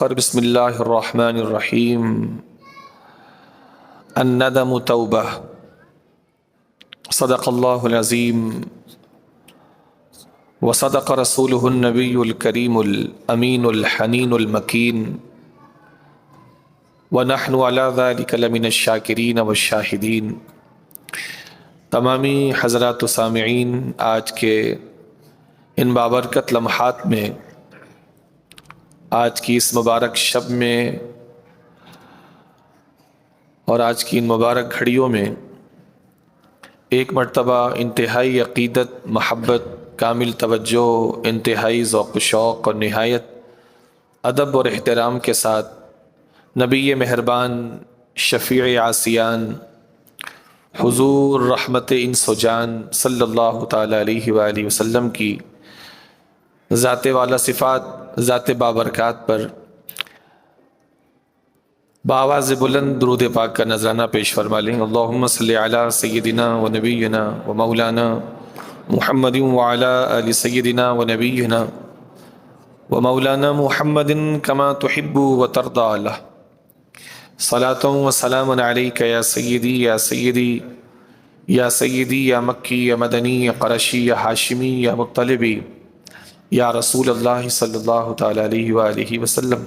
اور بسم اللہ الرحمن الرحیم۔ الندم توبہ۔ صدق اللہ العظیم وصدق رسولہ النبی الکریم الامین الحنین المکین ونحن علی ذلک لمن الشاکرین والشاہدین۔ تمامی حضرات و سامعین، آج کے ان بابرکت لمحات میں، آج کی اس مبارک شب میں اور آج کی ان مبارک گھڑیوں میں ایک مرتبہ انتہائی عقیدت، محبت، کامل توجہ، انتہائی ذوق و شوق اور نہایت ادب اور احترام کے ساتھ نبی مہربان، شفیع عاصیان، حضور رحمت انس و جان صلی اللہ تعالی علیہ وآلہ وسلم کی ذات والا صفات، ذات بابرکات پر بآواز بلند درود پاک کا نذرانہ پیش فرما لیں۔ اللہم صلی علی سیدنا و نبینا و مولانا محمد وعلی آل سیدنا و نبینا و مولانا محمد کما تحب و ترضى لہ۔ صلاۃ و سلام علیک یا سیدی یا سیدی یا سیدی یا مکی یا مدنی یا قرشی یا ہاشمی یا مطلبی یا رسول اللہ صلی اللہ تعالی علیہ وآلہ وسلم۔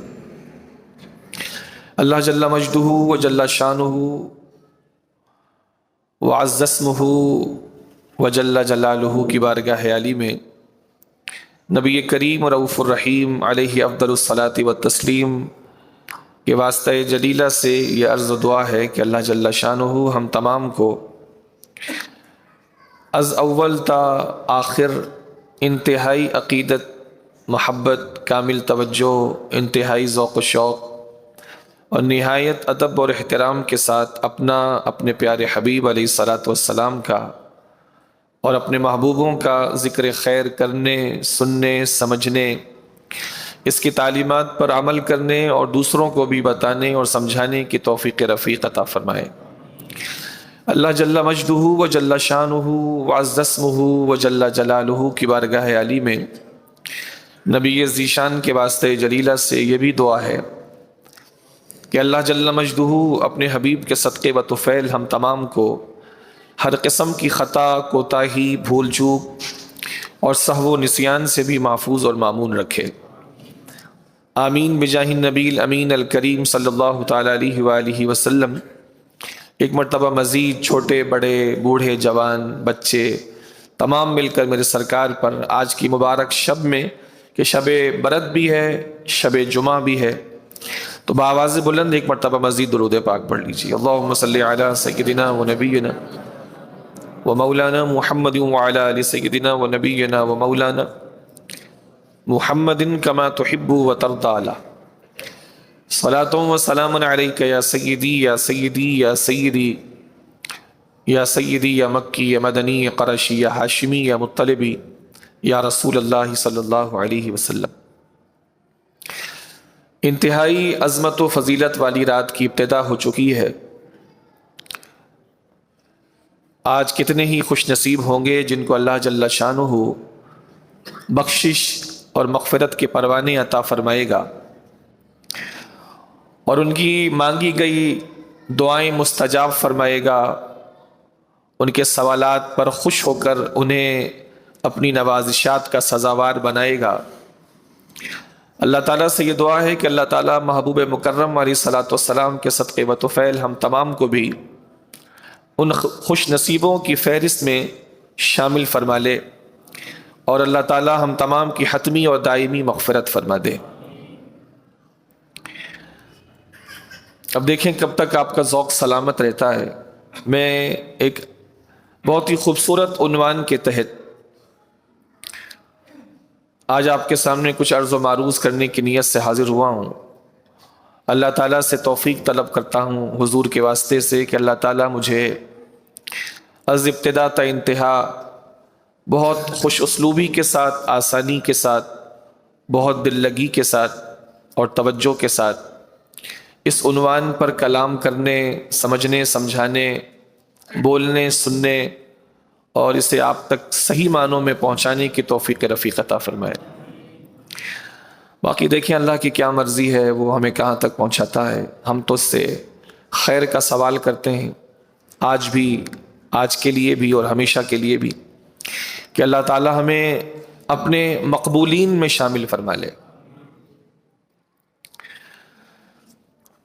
اللہ جل مجدہ و جل شانہ و عز اسمہ و جل جلالہ کی بارگاہ عالی میں نبی کریم رؤوف الرحیم علیہ افضل الصلاۃ والتسلیم کے واسطہ جلیلہ سے یہ عرض و دعا ہے کہ اللہ جل شانہ ہم تمام کو از اول تا آخر انتہائی عقیدت، محبت، کامل توجہ، انتہائی ذوق و شوق اور نہایت ادب اور احترام کے ساتھ اپنے پیارے حبیب علیہ الصلاۃ والسلام کا اور اپنے محبوبوں کا ذکر خیر کرنے، سننے، سمجھنے، اس کی تعلیمات پر عمل کرنے اور دوسروں کو بھی بتانے اور سمجھانے کی توفیق رفیق عطا فرمائے۔ اللہ جل مجدہ و جل شانہ و عز اسمہ و جل جلالہ کی بارگاہ عالی میں نبی ذیشان کے واسطے جلیلہ سے یہ بھی دعا ہے کہ اللہ جل مجدہ اپنے حبیب کے صدقے و طفیل ہم تمام کو ہر قسم کی خطا، کوتاہی، بھول چوک اور سہو و نسیان سے بھی محفوظ اور مامون رکھے۔ آمین بجاہ النبی الامین الکریم صلی اللہ تعالی علیہ وآلہ وسلم۔ ایک مرتبہ مزید چھوٹے بڑے، بوڑھے جوان، بچے تمام مل کر میرے سرکار پر آج کی مبارک شب میں کہ شب برت بھی ہے، شب جمعہ بھی ہے، تو بآواز بلند ایک مرتبہ مزید درود پاک پڑھ لیجیے۔ اللہم صلی علی سیدنا و نبینا و مولانا محمد وعلی آل سیدنا و نبینا و مولانا محمد کما تحب و ترضى لہ۔ صلاۃ و سلام علیک یا سیدی یا سیدی یا سیدی یا سیدی یا مکی یا مدنی یا قرشی یا ہاشمی یا مطلبی یا رسول اللہ صلی اللہ علیہ وسلم۔ انتہائی عظمت و فضیلت والی رات کی ابتدا ہو چکی ہے۔ آج کتنے ہی خوش نصیب ہوں گے جن کو اللہ جل شانہ بخشش اور مغفرت کے پروانے عطا فرمائے گا اور ان کی مانگی گئی دعائیں مستجاب فرمائے گا، ان کے سوالات پر خوش ہو کر انہیں اپنی نوازشات کا سزاوار بنائے گا۔ اللہ تعالیٰ سے یہ دعا ہے کہ اللہ تعالیٰ محبوب مکرم علیہ الصلاۃ والسلام کے صدقے و طفیل ہم تمام کو بھی ان خوش نصیبوں کی فہرست میں شامل فرما لے اور اللہ تعالیٰ ہم تمام کی حتمی اور دائمی مغفرت فرما دے۔ اب دیکھیں کب تک آپ کا ذوق سلامت رہتا ہے۔ میں ایک بہت ہی خوبصورت عنوان کے تحت آج آپ کے سامنے کچھ عرض و معروض کرنے کی نیت سے حاضر ہوا ہوں۔ اللہ تعالیٰ سے توفیق طلب کرتا ہوں حضور کے واسطے سے کہ اللہ تعالیٰ مجھے از ابتدا تا انتہا بہت خوش اسلوبی کے ساتھ، آسانی کے ساتھ، بہت دل لگی کے ساتھ اور توجہ کے ساتھ اس عنوان پر کلام کرنے، سمجھنے، سمجھانے، بولنے، سننے اور اسے آپ تک صحیح معنوں میں پہنچانے کی توفیق رفیق عطا فرمائے۔ باقی دیکھیں اللہ کی کیا مرضی ہے، وہ ہمیں کہاں تک پہنچاتا ہے۔ ہم تو اس سے خیر کا سوال کرتے ہیں، آج بھی، آج کے لیے بھی اور ہمیشہ کے لیے بھی، کہ اللہ تعالی ہمیں اپنے مقبولین میں شامل فرما لے۔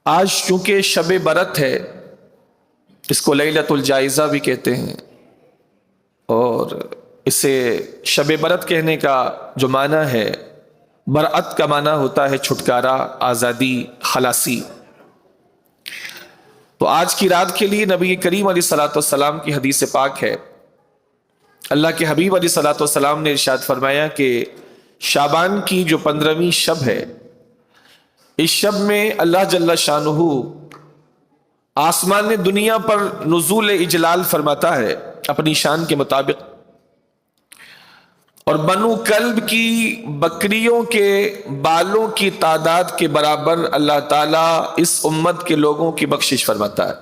آج چونکہ شب برات ہے، اس کو لیلۃ الجائزہ بھی کہتے ہیں، اور اسے شب برات کہنے کا جو معنی ہے، برات کا معنی ہوتا ہے چھٹکارا، آزادی، خلاصی۔ تو آج کی رات کے لیے نبی کریم علیہ الصلوۃ والسلام کی حدیث پاک ہے، اللہ کے حبیب علیہ الصلوۃ والسلام نے ارشاد فرمایا کہ شعبان کی جو 15ویں شب ہے، اس شب میں اللہ جل شانہ آسمان دنیا پر نزول اجلال فرماتا ہے اپنی شان کے مطابق، اور بنو کلب کی بکریوں کے بالوں کی تعداد کے برابر اللہ تعالیٰ اس امت کے لوگوں کی بخشش فرماتا ہے۔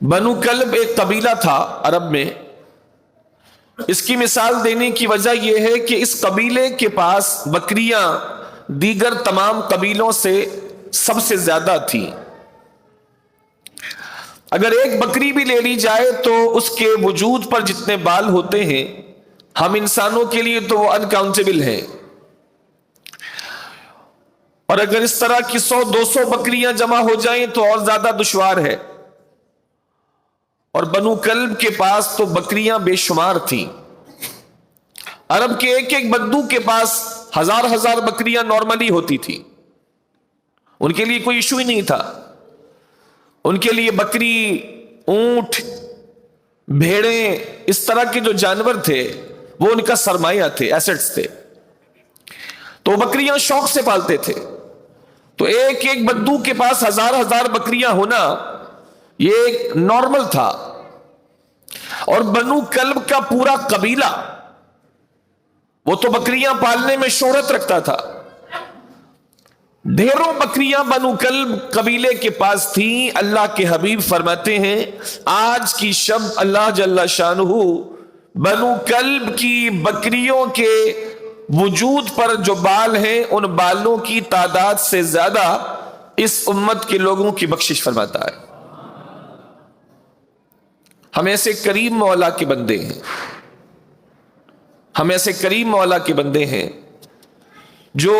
بنو کلب ایک قبیلہ تھا عرب میں۔ اس کی مثال دینے کی وجہ یہ ہے کہ اس قبیلے کے پاس بکریاں دیگر تمام قبیلوں سے سب سے زیادہ تھیں۔ اگر ایک بکری بھی لے لی جائے تو اس کے وجود پر جتنے بال ہوتے ہیں، ہم انسانوں کے لیے تو وہ انکاؤنٹیبل ہیں، اور اگر اس طرح کی 100-200 بکریاں جمع ہو جائیں تو اور زیادہ دشوار ہے۔ اور بنو کلب کے پاس تو بکریاں بے شمار تھیں۔ عرب کے ایک ایک بدو کے پاس ہزار بکریاں نارملی ہوتی تھی، ان کے لیے کوئی ایشو ہی نہیں تھا۔ ان کے لیے بکری، اونٹ، بھیڑیں، اس طرح کے جو جانور تھے وہ ان کا سرمایہ تھے، ایسٹس تھے، تو بکریاں شوق سے پالتے تھے۔ تو ایک ایک بدو کے پاس ہزار بکریاں ہونا یہ ایک نارمل تھا۔ اور بنو کلب کا پورا قبیلہ وہ تو بکریاں پالنے میں شہرت رکھتا تھا، ڈھیروں بکریاں بنو کلب قبیلے کے پاس تھیں۔ اللہ کے حبیب فرماتے ہیں آج کی شب اللہ جل شانہ بنو کلب کی بکریوں کے وجود پر جو بال ہیں ان بالوں کی تعداد سے زیادہ اس امت کے لوگوں کی بخشش فرماتا ہے۔ ہم ایسے کریم مولا کے بندے ہیں، ہم ایسے کریم مولا کے بندے ہیں جو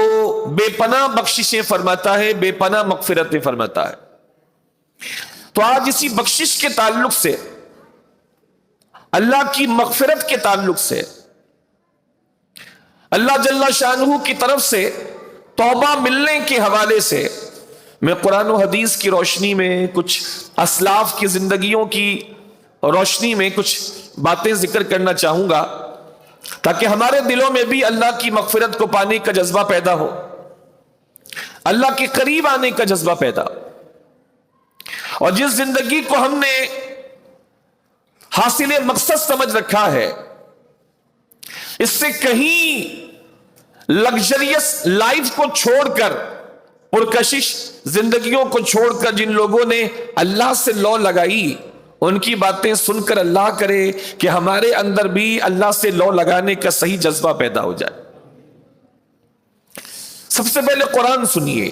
بے پناہ بخششیں فرماتا ہے، بے پناہ مغفرتیں فرماتا ہے۔ تو آج اسی بخشش کے تعلق سے، اللہ کی مغفرت کے تعلق سے، اللہ جل شانہ کی طرف سے توبہ ملنے کے حوالے سے میں قرآن و حدیث کی روشنی میں، کچھ اسلاف کی زندگیوں کی روشنی میں کچھ باتیں ذکر کرنا چاہوں گا، تاکہ ہمارے دلوں میں بھی اللہ کی مغفرت کو پانے کا جذبہ پیدا ہو، اللہ کے قریب آنے کا جذبہ پیدا ہو۔ اور جس زندگی کو ہم نے حاصل مقصد سمجھ رکھا ہے، اس سے کہیں لگژریس لائف کو چھوڑ کر، پرکشش زندگیوں کو چھوڑ کر جن لوگوں نے اللہ سے لو لگائی، ان کی باتیں سن کر اللہ کرے کہ ہمارے اندر بھی اللہ سے لو لگانے کا صحیح جذبہ پیدا ہو جائے۔ سب سے پہلے قرآن سنیے۔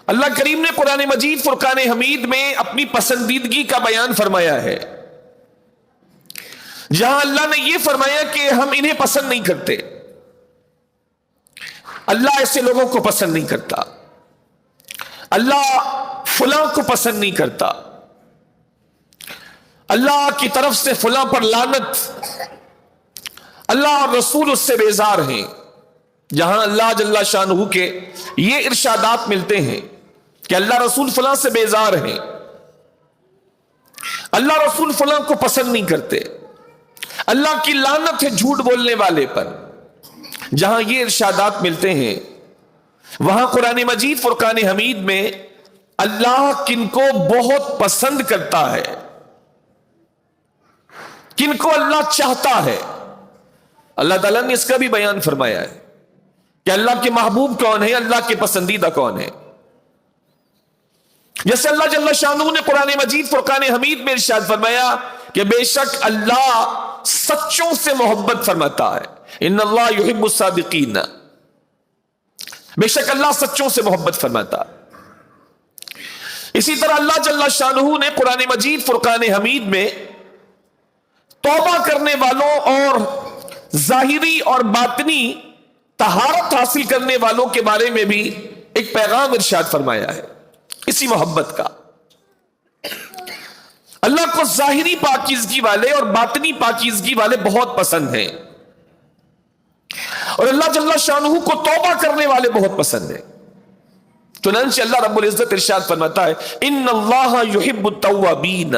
اللہ کریم نے قرآن مجید فرقان حمید میں اپنی پسندیدگی کا بیان فرمایا ہے، جہاں اللہ نے یہ فرمایا کہ ہم انہیں پسند نہیں کرتے، اللہ ایسے لوگوں کو پسند نہیں کرتا، اللہ فلاں کو پسند نہیں کرتا، اللہ کی طرف سے فلاں پر لعنت، اللہ اور رسول اس سے بیزار ہیں۔ جہاں اللہ جل شانہ کے یہ ارشادات ملتے ہیں کہ اللہ رسول فلاں سے بیزار ہیں، اللہ رسول فلاں کو پسند نہیں کرتے، اللہ کی لعنت ہے جھوٹ بولنے والے پر، جہاں یہ ارشادات ملتے ہیں وہاں قرآن مجید فرقان حمید میں اللہ کن کو بہت پسند کرتا ہے، کن کو اللہ چاہتا ہے، اللہ تعالیٰ نے اس کا بھی بیان فرمایا ہے کہ اللہ کے محبوب کون ہے، اللہ کے پسندیدہ کون ہے۔ جیسے اللہ جل شانہ نے قرآن مجید فرقان حمید میں ارشاد فرمایا کہ بے شک اللہ سچوں سے محبت فرماتا ہے، ان اللہ یحب الصادقین، بے شک اللہ سچوں سے محبت فرماتا۔ اسی طرح اللہ جل شانہ نے قرآن مجید فرقان حمید میں توبہ کرنے والوں اور ظاہری اور باطنی طہارت حاصل کرنے والوں کے بارے میں بھی ایک پیغام ارشاد فرمایا ہے اسی محبت کا۔ اللہ کو ظاہری پاکیزگی والے اور باطنی پاکیزگی والے بہت پسند ہیں، اور اللہ جل شانہ کو توبہ کرنے والے بہت پسند ہیں۔ چنانچہ اللہ رب العزت ارشاد فرماتا ہے ان اللہ یحب التوابین،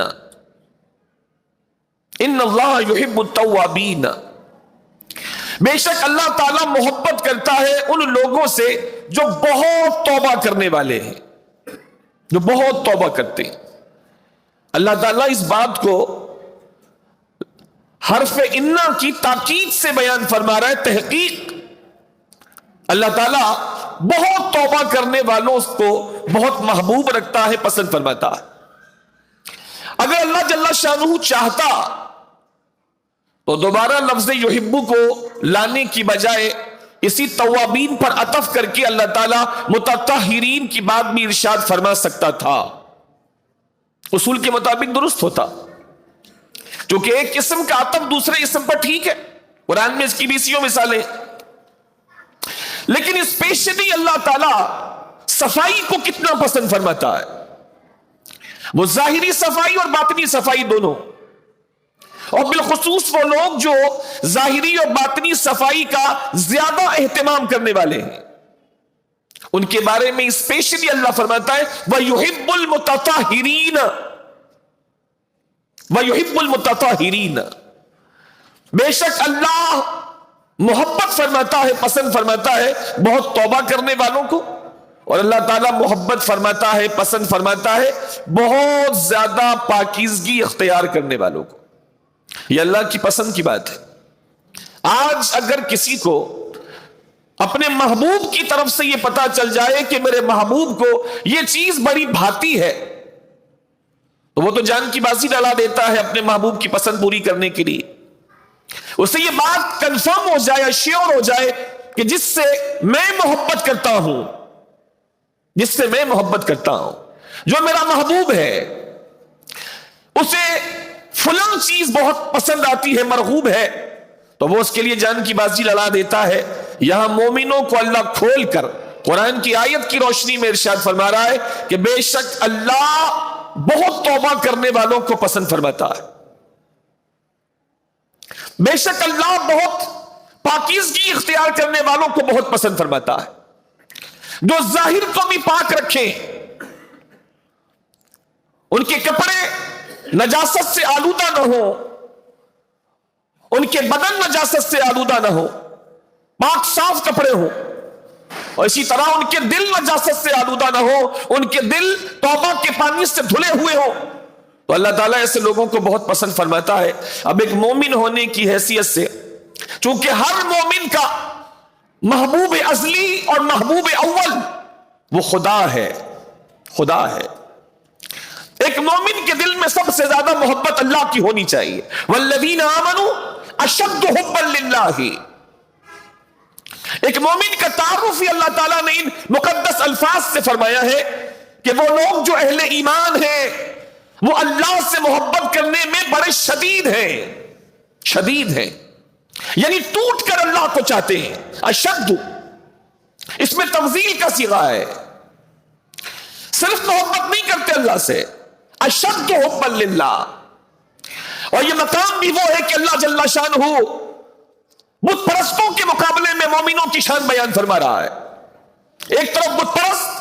ان اللہ یحب التوابین، بے شک اللہ تعالیٰ محبت کرتا ہے ان لوگوں سے جو بہت توبہ کرنے والے ہیں، جو بہت توبہ کرتے ہیں۔ اللہ تعالیٰ اس بات کو حرف انا کی تاکید سے بیان فرما رہا ہے۔ تحقیق اللہ تعالیٰ بہت توبہ کرنے والوں کو بہت محبوب رکھتا ہے، پسند فرماتا ہے۔ اگر اللہ جل شانہ چاہتا تو دوبارہ لفظ یحبو کو لانے کی بجائے اسی توابین پر عطف کر کے اللہ تعالیٰ متطہرین کی بات بھی ارشاد فرما سکتا تھا، اصول کے مطابق درست ہوتا، کیونکہ ایک اسم کا عطف دوسرے اسم پر ٹھیک ہے، قرآن میں اس کی بھی اسی مثالیں، لیکن اسپیشلی اللہ تعالیٰ صفائی کو کتنا پسند فرماتا ہے، وہ ظاہری صفائی اور باطنی صفائی دونوں، اور بالخصوص وہ لوگ جو ظاہری اور باطنی صفائی کا زیادہ اہتمام کرنے والے ہیں، ان کے بارے میں اسپیشلی اللہ فرماتا ہے وَيُحِبُّ الْمُتَطَهِرِينَ، وَيُحِبُّ الْمُتَطَهِرِينَ، بے شک اللہ محبت فرماتا ہے، پسند فرماتا ہے بہت توبہ کرنے والوں کو، اور اللہ تعالیٰ محبت فرماتا ہے، پسند فرماتا ہے بہت زیادہ پاکیزگی اختیار کرنے والوں کو۔ یہ اللہ کی پسند کی بات ہے۔ آج اگر کسی کو اپنے محبوب کی طرف سے یہ پتا چل جائے کہ میرے محبوب کو یہ چیز بڑی بھاتی ہے، تو وہ تو جان کی بازی ڈالا دیتا ہے اپنے محبوب کی پسند پوری کرنے کے لیے۔ اسے یہ بات کنفرم ہو جائے، شیور ہو جائے کہ جس سے میں محبت کرتا ہوں، جس سے میں محبت کرتا ہوں، جو میرا محبوب ہے، اسے فلاں چیز بہت پسند آتی ہے، مرغوب ہے، تو وہ اس کے لیے جان کی بازی لڑا دیتا ہے۔ یہاں مومنوں کو اللہ کھول کر قرآن کی آیت کی روشنی میں ارشاد فرما رہا ہے کہ بے شک اللہ بہت توبہ کرنے والوں کو پسند فرماتا ہے، بے شک اللہ بہت پاکیزگی اختیار کرنے والوں کو بہت پسند فرماتا ہے، جو ظاہر کو بھی پاک رکھیں، ان کے کپڑے نجاست سے آلودہ نہ ہو، ان کے بدن نجاست سے آلودہ نہ ہو، پاک صاف کپڑے ہوں، اور اسی طرح ان کے دل نجاست سے آلودہ نہ ہو، ان کے دل توبہ کے پانی سے دھلے ہوئے ہوں، تو اللہ تعالیٰ ایسے لوگوں کو بہت پسند فرماتا ہے۔ اب ایک مومن ہونے کی حیثیت سے، چونکہ ہر مومن کا محبوب ازلی اور محبوب اول وہ خدا ہے، خدا ہے، ایک مومن کے دل میں سب سے زیادہ محبت اللہ کی ہونی چاہیے۔ والذین آمنوا اشد حبا للہ، ایک مومن کا تعارف ہی اللہ تعالیٰ نے ان مقدس الفاظ سے فرمایا ہے کہ وہ لوگ جو اہل ایمان ہیں وہ اللہ سے محبت کرنے میں بڑے شدید ہیں، شدید ہیں، یعنی ٹوٹ کر اللہ کو چاہتے ہیں۔ اشد اس میں تفضیل کا صیغہ ہے، صرف محبت نہیں کرتے اللہ سے، اشد حبا للہ، اور یہ مقام بھی وہ ہے کہ اللہ جل شانہ بت پرستوں کے مقابلے میں مومنوں کی شان بیان فرما رہا ہے۔ ایک طرف بت پرست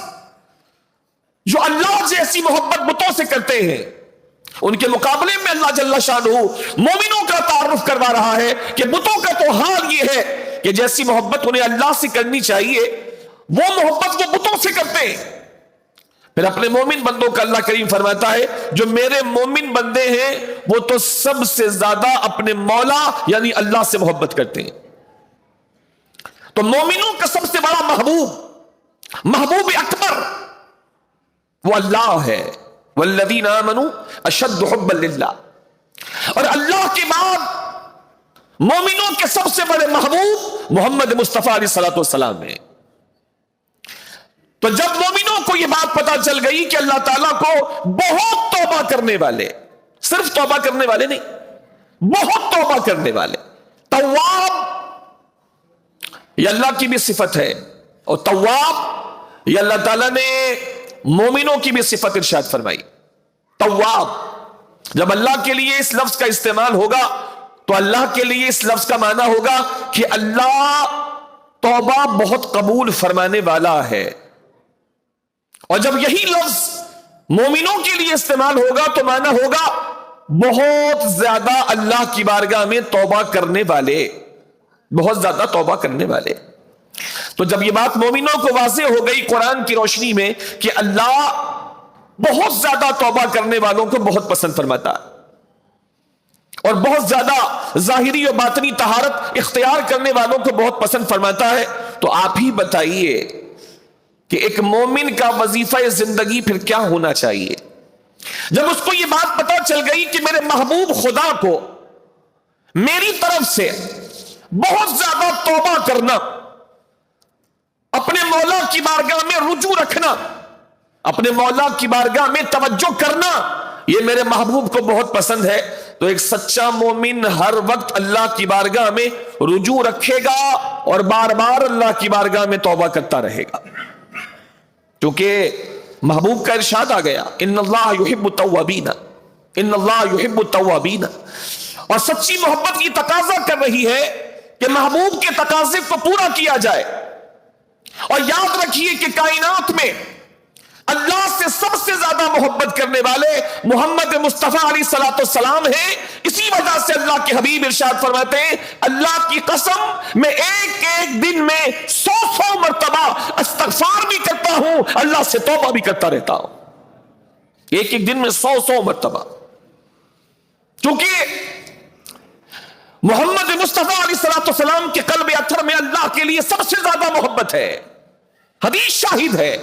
جو اللہ جیسی محبت بتوں سے کرتے ہیں، ان کے مقابلے میں اللہ جل شانہ مومنوں کا تعارف کروا رہا ہے کہ بتوں کا تو حال یہ ہے کہ جیسی محبت انہیں اللہ سے کرنی چاہیے وہ محبت وہ بتوں سے کرتے ہیں۔ پھر اپنے مومن بندوں کا اللہ کریم فرماتا ہے جو میرے مومن بندے ہیں وہ تو سب سے زیادہ اپنے مولا یعنی اللہ سے محبت کرتے ہیں۔ تو مومنوں کا سب سے بڑا محبوب، محبوب اکبر وہ اللہ ہے۔ والذین آمنوا اشد حبا للہ، اور اللہ کے بعد مومنوں کے سب سے بڑے محبوب محمد مصطفیٰ علیہ الصلوۃ والسلام ہیں۔ تو جب مومنوں کو یہ بات پتا چل گئی کہ اللہ تعالیٰ کو بہت توبہ کرنے والے، صرف توبہ کرنے والے نہیں، بہت توبہ کرنے والے، تواب یہ اللہ کی بھی صفت ہے، اور تواب یہ اللہ تعالیٰ نے مومنوں کی بھی صفت ارشاد فرمائی۔ تواب، جب اللہ کے لیے اس لفظ کا استعمال ہوگا تو اللہ کے لیے اس لفظ کا معنی ہوگا کہ اللہ توبہ بہت قبول فرمانے والا ہے، اور جب یہی لفظ مومنوں کے لیے استعمال ہوگا تو معنی ہوگا بہت زیادہ اللہ کی بارگاہ میں توبہ کرنے والے، بہت زیادہ توبہ کرنے والے۔ تو جب یہ بات مومنوں کو واضح ہو گئی قرآن کی روشنی میں کہ اللہ بہت زیادہ توبہ کرنے والوں کو بہت پسند فرماتا ہے، اور بہت زیادہ ظاہری اور باطنی طہارت اختیار کرنے والوں کو بہت پسند فرماتا ہے، تو آپ ہی بتائیے کہ ایک مومن کا وظیفہ زندگی پھر کیا ہونا چاہیے؟ جب اس کو یہ بات پتا چل گئی کہ میرے محبوب خدا کو میری طرف سے بہت زیادہ توبہ کرنا، اپنے مولا کی بارگاہ میں رجوع رکھنا، اپنے مولا کی بارگاہ میں توجہ کرنا، یہ میرے محبوب کو بہت پسند ہے، تو ایک سچا مومن ہر وقت اللہ کی بارگاہ میں رجوع رکھے گا اور بار بار اللہ کی بارگاہ میں توبہ کرتا رہے گا، کیونکہ محبوب کا ارشاد آ گیا، ان اللہ یحب التوابین، ان اللہ یحب التوابین، اور سچی محبت یہ تقاضا کر رہی ہے کہ محبوب کے تقاضے کو پورا کیا جائے۔ اور یاد رکھیے کہ کائنات میں اللہ سے سب سے زیادہ محبت کرنے والے محمد مصطفیٰ علیہ الصلوۃ والسلام ہیں، اسی وجہ سے اللہ کے حبیب ارشاد فرماتے ہیں، اللہ کی قسم میں ایک ایک دن میں 100 مرتبہ استغفار بھی کرتا ہوں، اللہ سے توبہ بھی کرتا رہتا ہوں، ایک ایک دن میں 100 مرتبہ، کیونکہ محمد مصطفیٰ علیہ الصلوۃ والسلام کے قلب اطہر میں اللہ کے لیے سب سے زیادہ محبت ہے۔ حدیث شاہد ہے،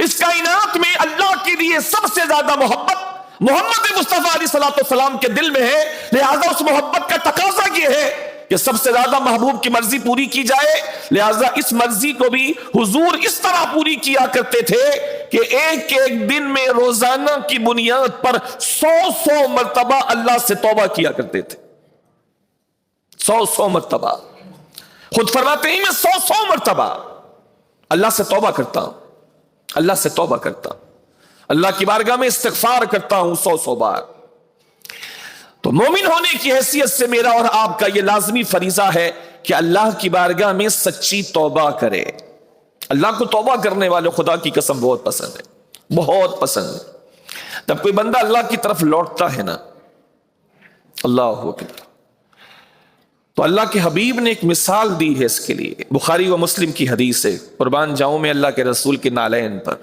اس کائنات میں اللہ کے لیے سب سے زیادہ محبت محمد مصطفیٰ علیہ الصلوۃ والسلام کے دل میں ہے، لہذا اس محبت کا تقاضا یہ ہے کہ سب سے زیادہ محبوب کی مرضی پوری کی جائے، لہذا اس مرضی کو بھی حضور اس طرح پوری کیا کرتے تھے کہ ایک ایک دن میں روزانہ کی بنیاد پر 100 مرتبہ اللہ سے توبہ کیا کرتے تھے، 100 مرتبہ، خود فرماتے ہیں میں 100 مرتبہ اللہ سے توبہ کرتا ہوں، اللہ سے توبہ کرتا ہوں، اللہ کی بارگاہ میں استغفار کرتا ہوں 100 بار۔ تو مومن ہونے کی حیثیت سے میرا اور آپ کا یہ لازمی فریضہ ہے کہ اللہ کی بارگاہ میں سچی توبہ کرے۔ اللہ کو توبہ کرنے والے خدا کی قسم بہت پسند ہے، بہت پسند ہے۔ جب کوئی بندہ اللہ کی طرف لوٹتا ہے نا، اللہ اکبر، تو اللہ کے حبیب نے ایک مثال دی ہے اس کے لیے، بخاری و مسلم کی حدیث ہے، قربان جاؤں میں اللہ کے رسول کے نالین پر،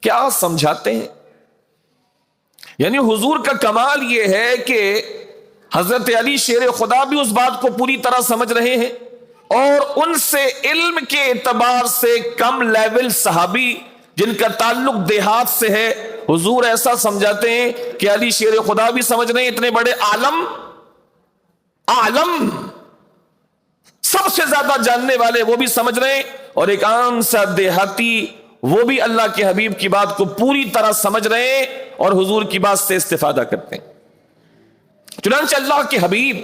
کیا سمجھاتے ہیں؟ یعنی حضور کا کمال یہ ہے کہ حضرت علی شیر خدا بھی اس بات کو پوری طرح سمجھ رہے ہیں، اور ان سے علم کے اعتبار سے کم لیول صحابی جن کا تعلق دیہات سے ہے، حضور ایسا سمجھاتے ہیں کہ علی شیر خدا بھی سمجھ رہے ہیں، اتنے بڑے عالم سب سے زیادہ جاننے والے وہ بھی سمجھ رہے ہیں، اور ایک عام سا دیہاتی وہ بھی اللہ کے حبیب کی بات کو پوری طرح سمجھ رہے ہیں اور حضور کی بات سے استفادہ کرتے ہیں۔ چنانچہ اللہ کے حبیب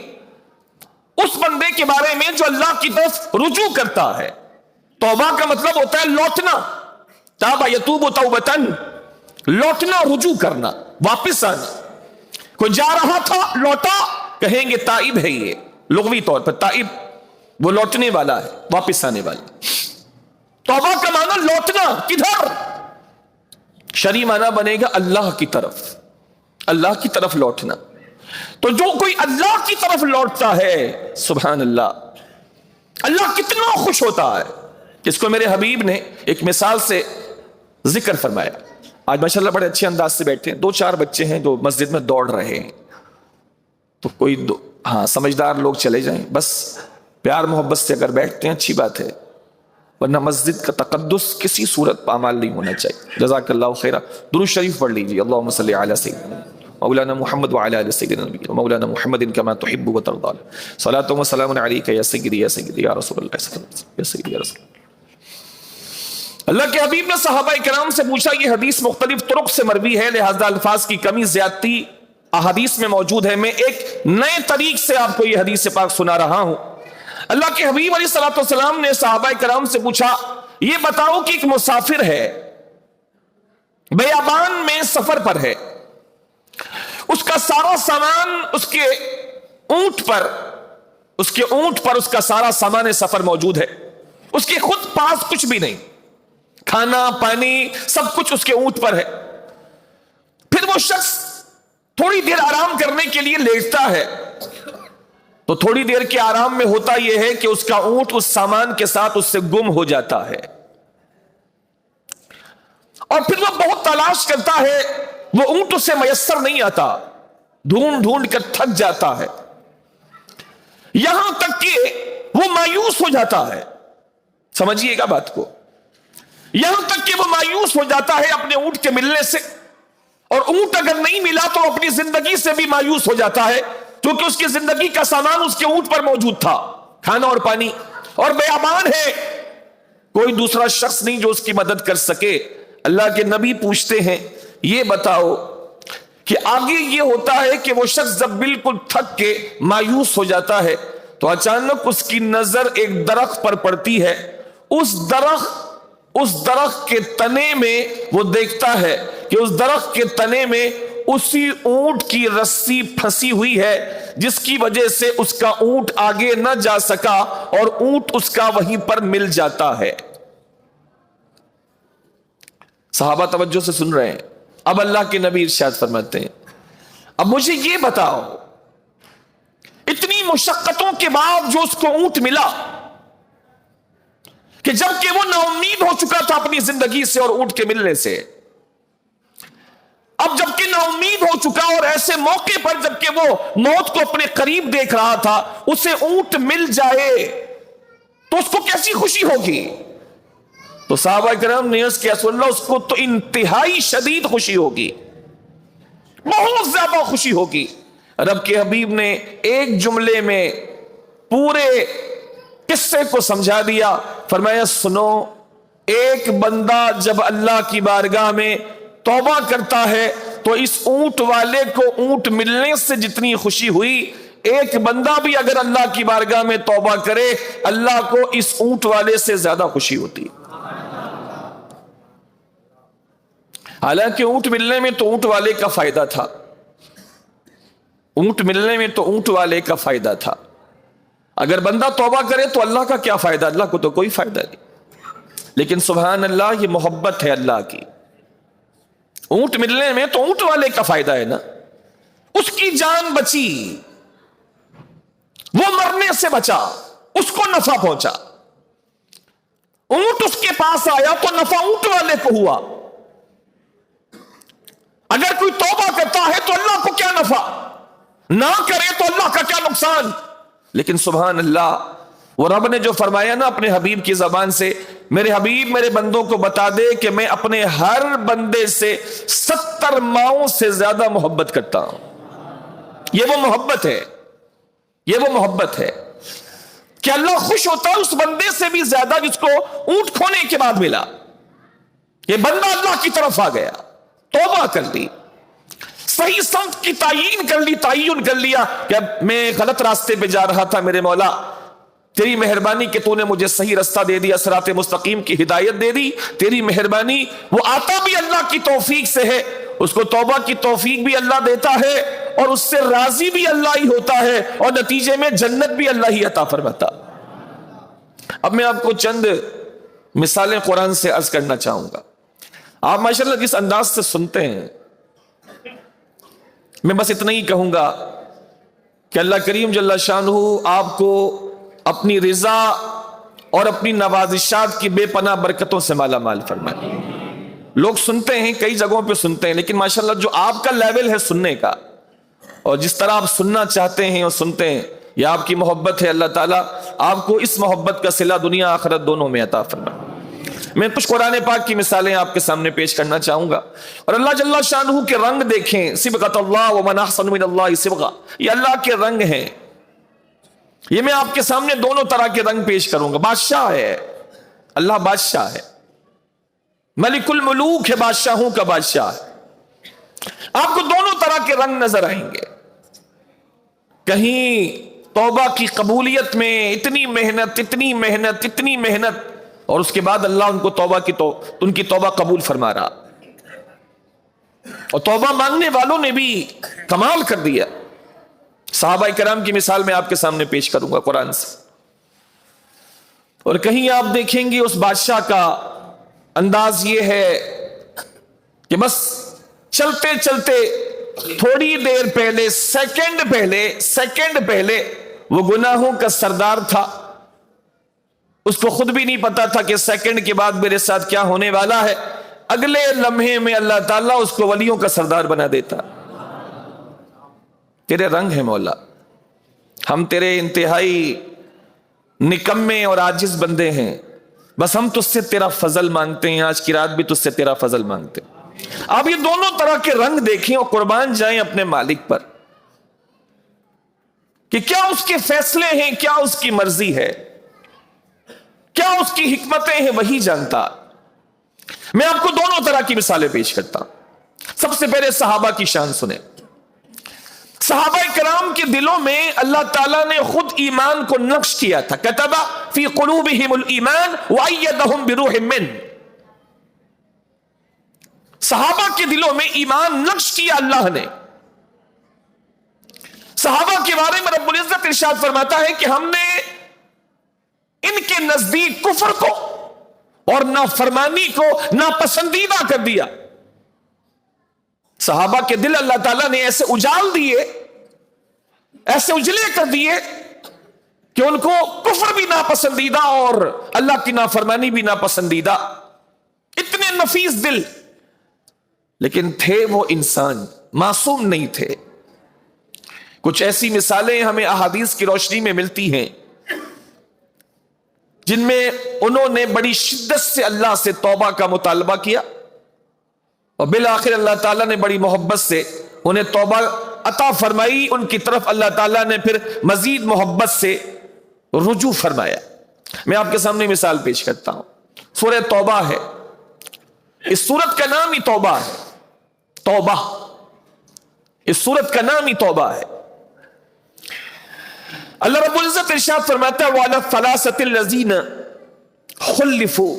اس بندے کے بارے میں جو اللہ کی طرف رجوع کرتا ہے، توبہ کا مطلب ہوتا ہے لوٹنا، تاب یتوب توبتن، لوٹنا، رجوع کرنا، واپس آنا۔ کوئی جا رہا تھا لوٹا، کہیں گے تائب ہے، یہ لغوی طور پر تائب وہ لوٹنے والا ہے، واپس آنے والا۔ توبہ کا معنی لوٹنا، کدھر؟ شرعی معنی بنے گا اللہ کی طرف، اللہ کی طرف لوٹنا۔ تو جو کوئی اللہ کی طرف لوٹتا ہے، سبحان اللہ، اللہ کتنا خوش ہوتا ہے، جس کو میرے حبیب نے ایک مثال سے ذکر فرمایا۔ آج ماشاءاللہ بڑے اچھے انداز سے بیٹھے ہیں، 2-4 بچے ہیں جو مسجد میں دوڑ رہے ہیں، تو کوئی سمجھدار لوگ چلے جائیں، بس پیار محبت سے اگر بیٹھتے ہیں اچھی بات ہے، ورنہ مسجد کا تقدس کسی صورت پامال نہیں ہونا چاہیے۔ جزاک اللہ خیرہ۔ درود شریف پڑھ لیجیے، اللہم صلی علی سیدنا مولانا محمد وعلى آل سيدنا نبينا مولانا محمد كما تحب وترضى صلاة وسلام عليك يا سيدي يا سيدي يا رسول اللہ صلی اللہ علیہ وسلم یا سیدی یا رسول اللہ کے حبیب نے صحابہ کرام سے پوچھا، یہ حدیث مختلف طرق سے مروی ہے لہذا الفاظ کی کمی زیادتی احادیث میں موجود ہے، میں ایک نئے طریق سے آپ کو یہ حدیث پاک سنا رہا ہوں۔ اللہ کے حبیب علیہ الصلوۃ والسلام نے صحابہ کرام سے پوچھا، یہ بتاؤ کہ ایک مسافر ہے، بیابان میں سفر پر ہے، اس کا سارا سامان اس کے اونٹ پر اس کا سارا سامان سفر موجود ہے، اس کے خود پاس کچھ بھی نہیں، کھانا پانی سب کچھ اس کے اونٹ پر ہے۔ پھر وہ شخص تھوڑی دیر آرام کرنے کے لیے لیٹتا ہے، تو تھوڑی دیر کے آرام میں ہوتا یہ ہے کہ اس کا اونٹ اس سامان کے ساتھ اس سے گم ہو جاتا ہے، اور پھر وہ بہت تلاش کرتا ہے، وہ اونٹ اسے میسر نہیں آتا، ڈھونڈ ڈھونڈ کر تھک جاتا ہے، یہاں تک کہ وہ مایوس ہو جاتا ہے۔ سمجھیے گا بات کو، یہاں تک کہ وہ مایوس ہو جاتا ہے اپنے اونٹ کے ملنے سے، اور اونٹ اگر نہیں ملا تو اپنی زندگی سے بھی مایوس ہو جاتا ہے، کیونکہ اس کی زندگی کا سامان اس کے اونٹ پر موجود تھا، کھانا اور پانی، اور بیابان ہے، کوئی دوسرا شخص نہیں جو اس کی مدد کر سکے۔ اللہ کے نبی پوچھتے ہیں، یہ بتاؤ کہ آگے یہ ہوتا ہے کہ وہ شخص جب بالکل تھک کے مایوس ہو جاتا ہے تو اچانک اس کی نظر ایک درخت پر پڑتی ہے، اس درخت کے تنے میں وہ دیکھتا ہے کہ اس درخت کے تنے میں اسی اونٹ کی رسی پھنسی ہوئی ہے، جس کی وجہ سے اس کا اونٹ آگے نہ جا سکا اور اونٹ اس کا وہیں پر مل جاتا ہے۔ صحابہ توجہ سے سن رہے ہیں۔ اب اللہ کے نبی ارشاد فرماتے ہیں، اب مجھے یہ بتاؤ، اتنی مشقتوں کے بعد جو اس کو اونٹ ملا، کہ جبکہ وہ نا امید ہو چکا تھا اپنی زندگی سے اور اونٹ کے ملنے سے، اب جبکہ نا امید ہو چکا اور ایسے موقع پر جبکہ وہ موت کو اپنے قریب دیکھ رہا تھا، اسے اونٹ مل جائے تو اس کو کیسی خوشی ہوگی؟ تو صحابہ کرام نے عرض کیا، رسول اللہ، اس کو تو انتہائی شدید خوشی ہوگی، بہت زیادہ خوشی ہوگی۔ رب کے حبیب نے ایک جملے میں پورے قصے کو سمجھا دیا، فرمایا سنو، ایک بندہ جب اللہ کی بارگاہ میں توبہ کرتا ہے تو اس اونٹ والے کو اونٹ ملنے سے جتنی خوشی ہوئی، ایک بندہ بھی اگر اللہ کی بارگاہ میں توبہ کرے اللہ کو اس اونٹ والے سے زیادہ خوشی ہوتی۔ حالانکہ اونٹ ملنے میں تو اونٹ والے کا فائدہ تھا، اونٹ ملنے میں تو اونٹ والے کا فائدہ تھا، اگر بندہ توبہ کرے تو اللہ کا کیا فائدہ؟ اللہ کو تو کوئی فائدہ نہیں۔ لیکن سبحان اللہ، یہ محبت ہے اللہ کی، اونٹ ملنے میں تو اونٹ والے کا فائدہ ہے نا، اس کی جان بچی، وہ مرنے سے بچا، اس کو نفع پہنچا، اونٹ اس کے پاس آیا تو نفع اونٹ والے کو ہوا۔ اگر کوئی توبہ کرتا ہے تو اللہ کو کیا نفع، نہ کرے تو اللہ کا کیا نقصان؟ لیکن سبحان اللہ، وہ رب نے جو فرمایا نا اپنے حبیب کی زبان سے، میرے حبیب میرے بندوں کو بتا دے کہ میں اپنے ہر بندے سے 70 ماؤں سے زیادہ محبت کرتا ہوں۔ یہ وہ محبت ہے، یہ وہ محبت ہے کہ اللہ خوش ہوتا ہے اس بندے سے بھی زیادہ جس کو اونٹ کھونے کے بعد ملا۔ یہ بندہ اللہ کی طرف آ گیا، توبہ کر لی، صحیح سمت کی تعین کر لیا کہ میں غلط راستے پہ جا رہا تھا، میرے مولا تیری مہربانی کہ تو نے مجھے صحیح رستہ دے دیا، صراط مستقیم کی ہدایت دے دی، تیری مہربانی۔ وہ آتا بھی اللہ کی توفیق سے ہے، اس کو توبہ کی توفیق بھی اللہ دیتا ہے اور اس سے راضی بھی اللہ ہی ہوتا ہے، اور نتیجے میں جنت بھی اللہ ہی عطا فرماتا۔ اب میں آپ کو چند مثالیں قرآن سے عرض کرنا چاہوں گا، آپ ماشاءاللہ جس انداز سے سنتے ہیں، میں بس اتنا ہی کہوں گا کہ اللہ کریم جل شانہ آپ کو اپنی رضا اور اپنی نوازشات کی بے پناہ برکتوں سے مالا مال فرمائے۔ لوگ سنتے ہیں، کئی جگہوں پہ سنتے ہیں، لیکن ماشاءاللہ جو آپ کا لیول ہے سننے کا اور جس طرح آپ سننا چاہتے ہیں اور سنتے ہیں، یہ آپ کی محبت ہے، اللہ تعالیٰ آپ کو اس محبت کا صلہ دنیا آخرت دونوں میں عطا فرمائے۔ میں کچھ قرآن پاک کی مثالیں آپ کے سامنے پیش کرنا چاہوں گا، اور اللہ جل شانہ کے رنگ دیکھیں. صبغۃ اللہ ومن احسن من اللہ صبغہ، یہ اللہ کے رنگ ہیں. یہ میں آپ کے سامنے دونوں طرح کے رنگ پیش کروں گا. بادشاہ ہے اللہ، بادشاہ ہے، ملک الملوک ہے، بادشاہوں کا بادشاہ ہے. آپ کو دونوں طرح کے رنگ نظر آئیں گے. کہیں توبہ کی قبولیت میں اتنی محنت اتنی محنت اتنی محنت، اور اس کے بعد اللہ ان کو ان کی توبہ قبول فرما رہا. اور توبہ مانگنے والوں نے بھی کمال کر دیا. صحابہ کرام کی مثال میں آپ کے سامنے پیش کروں گا قرآن سے. اور کہیں آپ دیکھیں گے اس بادشاہ کا انداز یہ ہے کہ بس چلتے چلتے تھوڑی دیر پہلے، سیکنڈ پہلے وہ گناہوں کا سردار تھا. اس کو خود بھی نہیں پتا تھا کہ سیکنڈ کے بعد میرے ساتھ کیا ہونے والا ہے. اگلے لمحے میں اللہ تعالیٰ اس کو ولیوں کا سردار بنا دیتا. تیرے رنگ ہے مولا، ہم تیرے انتہائی نکمے اور عاجز بندے ہیں، بس ہم تجھ سے تیرا فضل مانگتے ہیں. آج کی رات بھی تجھ سے تیرا فضل مانگتے ہیں. آپ یہ دونوں طرح کے رنگ دیکھیں اور قربان جائیں اپنے مالک پر کہ کیا اس کے فیصلے ہیں، کیا اس کی مرضی ہے، کیا اس کی حکمتیں ہیں، وہی جانتا. میں آپ کو دونوں طرح کی مثالیں پیش کرتا ہوں. سب سے پہلے صحابہ کی شان سنیں. صحابہ کرام کے دلوں میں اللہ تعالیٰ نے خود ایمان کو نقش کیا تھا. کتب فی قلوبہم الایمان وایدہم بروح منہ. صحابہ کے دلوں میں ایمان نقش کیا اللہ نے. صحابہ کے بارے میں رب العزت ارشاد فرماتا ہے کہ ہم نے ان کے نزدیک کفر کو اور نافرمانی کو ناپسندیدہ کر دیا. صحابہ کے دل اللہ تعالیٰ نے ایسے اجال دیے، ایسے اجلے کر دیے کہ ان کو کفر بھی ناپسندیدہ اور اللہ کی نافرمانی بھی ناپسندیدہ. اتنے نفیس دل، لیکن تھے وہ انسان، معصوم نہیں تھے. کچھ ایسی مثالیں ہمیں احادیث کی روشنی میں ملتی ہیں جن میں انہوں نے بڑی شدت سے اللہ سے توبہ کا مطالبہ کیا، اور بالآخر اللہ تعالیٰ نے بڑی محبت سے انہیں توبہ عطا فرمائی. ان کی طرف اللہ تعالیٰ نے پھر مزید محبت سے رجوع فرمایا. میں آپ کے سامنے مثال پیش کرتا ہوں. سورہ توبہ ہے، اس سورت کا نام ہی توبہ ہے. توبہ، اس سورت کا نام ہی توبہ ہے. اللہ رب العزت ارشاد فرماتا ہے وَعَلَى الثَّلَاثَةِ الَّذِينَ خُلِّفُوا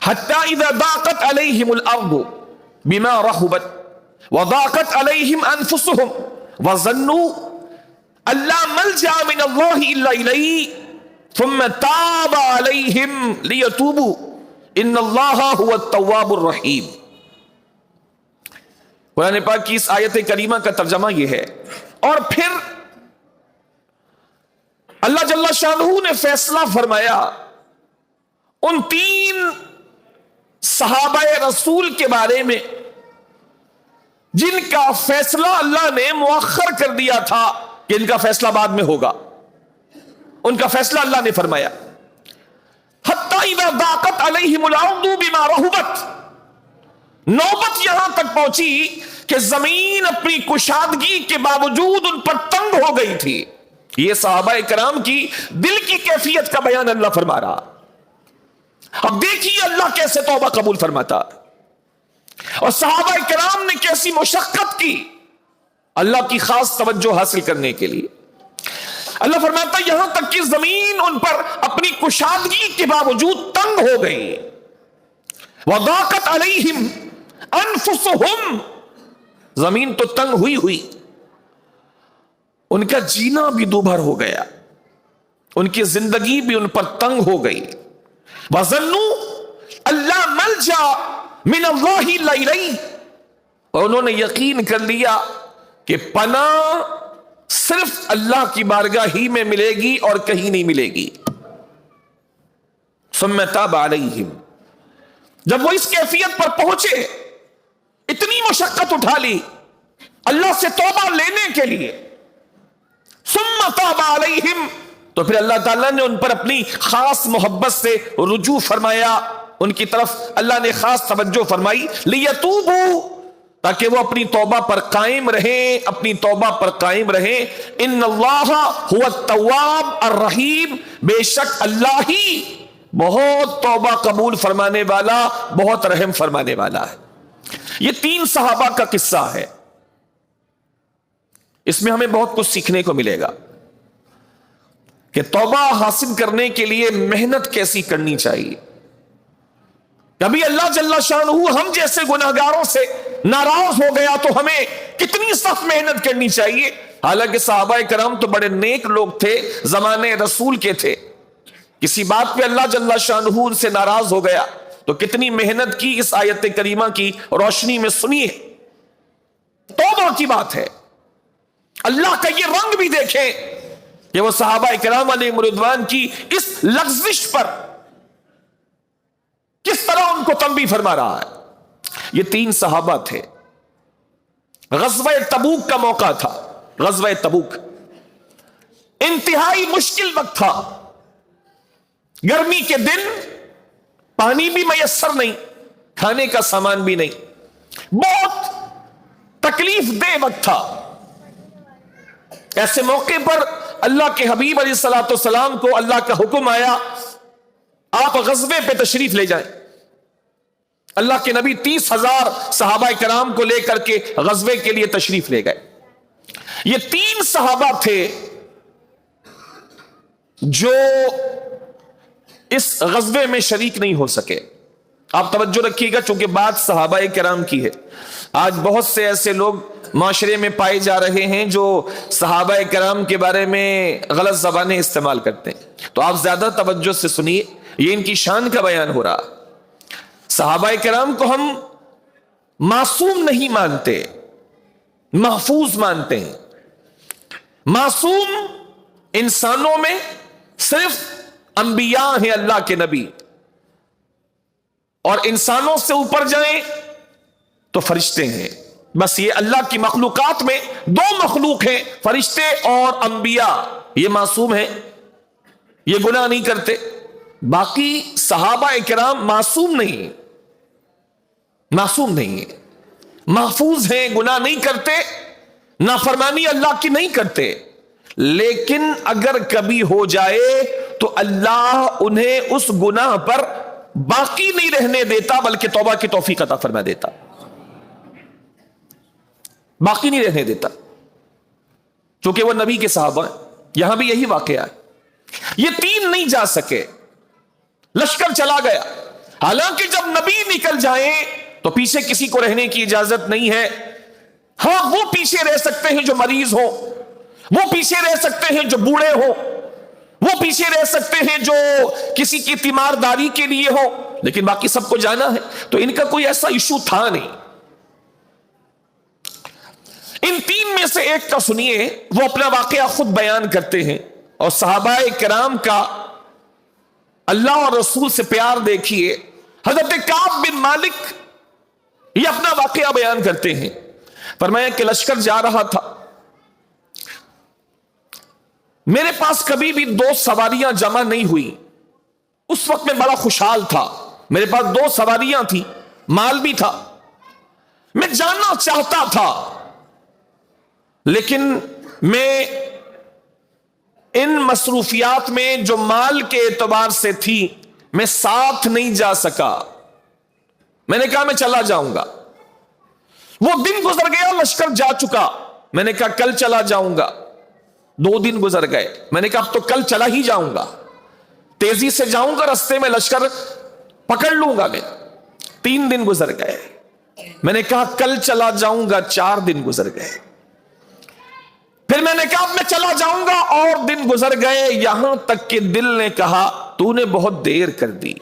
حَتَّى إِذَا ضَاقَتْ عَلَيْهِمُ الْأَرْضُ بِمَا رَحُبَتْ وَضَاقَتْ عَلَيْهِمْ أَنفُسُهُمْ وَظَنُّوا أَن لَّا مَلْجَأَ مِنَ اللَّهِ إِلَّا إِلَيْهِ ثُمَّ تَابَ عَلَيْهِمْ لِيَتُوبُوا إِنَّ اللَّهَ هُوَ التَّوَّابُ الرَّحِيمُ. قرآن پاک کی اس آیت کریمہ کا ترجمہ یہ ہے. اور پھر اللہ جل شانہ نے فیصلہ فرمایا ان 3 صحابہ رسول کے بارے میں جن کا فیصلہ اللہ نے مؤخر کر دیا تھا کہ ان کا فیصلہ بعد میں ہوگا. ان کا فیصلہ اللہ نے فرمایا حتی اذا ضاقت علیہم الارض بما رحبت. نوبت یہاں تک پہنچی کہ زمین اپنی کشادگی کے باوجود ان پر تنگ ہو گئی تھی. یہ صحابہ کرام کی دل کی کیفیت کا بیان اللہ فرما رہا. اب دیکھیے اللہ کیسے توبہ قبول فرماتا، اور صحابہ کرام نے کیسی مشقت کی اللہ کی خاص توجہ حاصل کرنے کے لیے. اللہ فرماتا یہاں تک کہ زمین ان پر اپنی کشادگی کے باوجود تنگ ہو گئی. وَضَاقَتْ عَلَيْهِمْ أَنفُسُهُمْ. زمین تو تنگ ہوئی، ان کا جینا بھی دوبھر ہو گیا، ان کی زندگی بھی ان پر تنگ ہو گئی. وَظَنُّوا أَن لَّا مَلْجَأَ مِنَ اللَّهِ إِلَّا إِلَيْهِ. اور انہوں نے یقین کر لیا کہ پناہ صرف اللہ کی بارگاہ ہی میں ملے گی اور کہیں نہیں ملے گی. ثُمَّ تَابَ عَلَيْهِمْ. جب وہ اس کیفیت پر پہنچے، اتنی مشقت اٹھا لی اللہ سے توبہ لینے کے لیے، ثم تاب علیہم، تو پھر اللہ تعالیٰ نے ان پر اپنی خاص محبت سے رجوع فرمایا، ان کی طرف اللہ نے خاص توجہ فرمائی، لیتوبوا، تاکہ وہ اپنی توبہ پر قائم رہیں، اپنی توبہ پر قائم رہیں۔ ان اللہ هو التواب الرحیم، بے شک اللہ ہی بہت توبہ قبول فرمانے والا، بہت رحم فرمانے والا ہے۔ یہ 3 صحابہ کا قصہ ہے، اس میں ہمیں بہت کچھ سیکھنے کو ملے گا کہ توبہ حاصل کرنے کے لیے محنت کیسی کرنی چاہیے۔ کبھی اللہ جل شانہ ہم جیسے گناہگاروں سے ناراض ہو گیا تو ہمیں کتنی سخت محنت کرنی چاہیے۔ حالانکہ صحابہ کرام تو بڑے نیک لوگ تھے، زمانے رسول کے تھے، کسی بات پہ اللہ جل شانہ ان سے ناراض ہو گیا تو کتنی محنت کی، اس آیت کریمہ کی روشنی میں سنیے۔ توبہ کی بات ہے، اللہ کا یہ رنگ بھی دیکھیں کہ وہ صحابہ کرام علیہم رضوان کی اس لغزش پر کس طرح ان کو تنبیہ فرما رہا ہے۔ یہ 3 صحابہ تھے، غزوہ تبوک کا موقع تھا، غزوہ تبوک انتہائی مشکل وقت تھا، گرمی کے دن، پانی بھی میسر نہیں، کھانے کا سامان بھی نہیں، بہت تکلیف دہ وقت تھا۔ ایسے موقع پر اللہ کے حبیب علیہ الصلوۃ والسلام کو اللہ کا حکم آیا، آپ غزوے پہ تشریف لے جائیں۔ اللہ کے نبی 30,000 صحابہ کرام کو لے کر کے غزوے کے لیے تشریف لے گئے۔ یہ 3 صحابہ تھے جو اس غزوے میں شریک نہیں ہو سکے۔ آپ توجہ رکھیے گا، چونکہ بات صحابہ کرام کی ہے۔ آج بہت سے ایسے لوگ معاشرے میں پائے جا رہے ہیں جو صحابہ کرام کے بارے میں غلط زبانیں استعمال کرتے ہیں، تو آپ زیادہ توجہ سے سنیے، یہ ان کی شان کا بیان ہو رہا۔ صحابہ کرام کو ہم معصوم نہیں مانتے، محفوظ مانتے ہیں۔ معصوم انسانوں میں صرف انبیاء ہیں، اللہ کے نبی، اور انسانوں سے اوپر جائیں تو فرشتے ہیں۔ بس یہ اللہ کی مخلوقات میں 2 مخلوق ہیں، فرشتے اور انبیاء، یہ معصوم ہیں، یہ گناہ نہیں کرتے۔ باقی صحابہ کرام معصوم نہیں، معصوم نہیں ہیں، محفوظ ہیں، گناہ نہیں کرتے، نافرمانی اللہ کی نہیں کرتے، لیکن اگر کبھی ہو جائے تو اللہ انہیں اس گناہ پر باقی نہیں رہنے دیتا، بلکہ توبہ کی توفیق عطا فرما دیتا، باقی نہیں رہنے دیتا، چونکہ وہ نبی کے صحابہ ہیں۔ یہاں بھی یہی واقعہ ہے۔ یہ 3 نہیں جا سکے، لشکر چلا گیا۔ حالانکہ جب نبی نکل جائیں تو پیچھے کسی کو رہنے کی اجازت نہیں ہے۔ ہاں، وہ پیچھے رہ سکتے ہیں جو مریض ہو، وہ پیچھے رہ سکتے ہیں جو بوڑھے ہو، وہ پیچھے رہ سکتے ہیں جو کسی کی تیمارداری کے لیے ہو، لیکن باقی سب کو جانا ہے۔ تو ان کا کوئی ایسا ایشو تھا نہیں۔ ان 3 میں سے ایک کا سنیے، وہ اپنا واقعہ خود بیان کرتے ہیں، اور صحابہ کرام کا اللہ اور رسول سے پیار دیکھیے۔ حضرت کعب بن مالک یہ اپنا واقعہ بیان کرتے ہیں، فرمایا کہ لشکر جا رہا تھا، میرے پاس کبھی بھی 2 سواریاں جمع نہیں ہوئی۔ اس وقت میں بڑا خوشحال تھا، میرے پاس 2 سواریاں تھی، مال بھی تھا، میں جاننا چاہتا تھا، لیکن میں ان مصروفیات میں جو مال کے اعتبار سے تھی میں ساتھ نہیں جا سکا۔ میں نے کہا میں چلا جاؤں گا۔ وہ دن گزر گیا، لشکر جا چکا، میں نے کہا کل چلا جاؤں گا۔ 2 دن گزر گئے، میں نے کہا اب تو کل چلا ہی جاؤں گا، تیزی سے جاؤں گا، رستے میں لشکر پکڑ لوں گا میں۔ 3 دن گزر گئے، میں نے کہا کل چلا جاؤں گا، 4 دن گزر گئے، پھر میں نے کہا اب میں چلا جاؤں گا، اور دن گزر گئے، یہاں تک کہ دل نے کہا تو نے بہت دیر کر دی،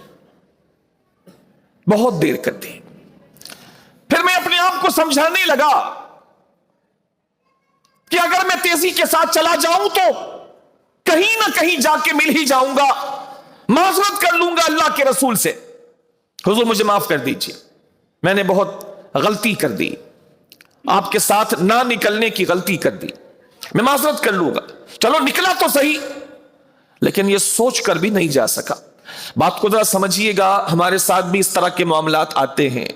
بہت دیر کر دی۔ پھر میں اپنے آپ کو سمجھانے لگا کہ اگر میں تیزی کے ساتھ چلا جاؤں تو کہیں نہ کہیں جا کے مل ہی جاؤں گا، معذرت کر لوں گا اللہ کے رسول سے، حضور مجھے معاف کر دیجیے، میں نے بہت غلطی کر دی، آپ کے ساتھ نہ نکلنے کی غلطی کر دی، میں معذرت کر لوں گا۔ چلو نکلا تو صحیح، لیکن یہ سوچ کر بھی نہیں جا سکا. بات کو ذرا سمجھیے گا, ہمارے ساتھ بھی اس طرح کے معاملات آتے ہیں.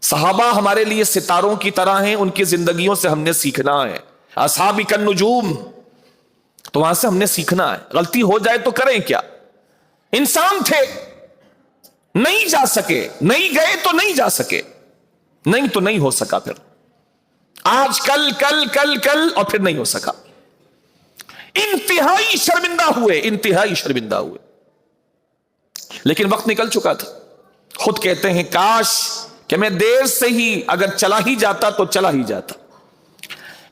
صحابہ ہمارے لیے ستاروں کی طرح ہیں, ان کی زندگیوں سے ہم نے سیکھنا ہے. اصحاب کالنجوم, تو وہاں سے ہم نے سیکھنا ہے. غلطی ہو جائے تو کریں کیا, انسان تھے, نہیں جا سکے, نہیں گئے تو نہیں جا سکے, نہیں تو نہیں ہو سکا, پھر آج کل کل کل کل اور پھر نہیں ہو سکا. انتہائی شرمندہ ہوئے, انتہائی شرمندہ ہوئے, لیکن وقت نکل چکا تھا. خود کہتے ہیں کاش کہ میں دیر سے ہی اگر چلا ہی جاتا تو چلا ہی جاتا.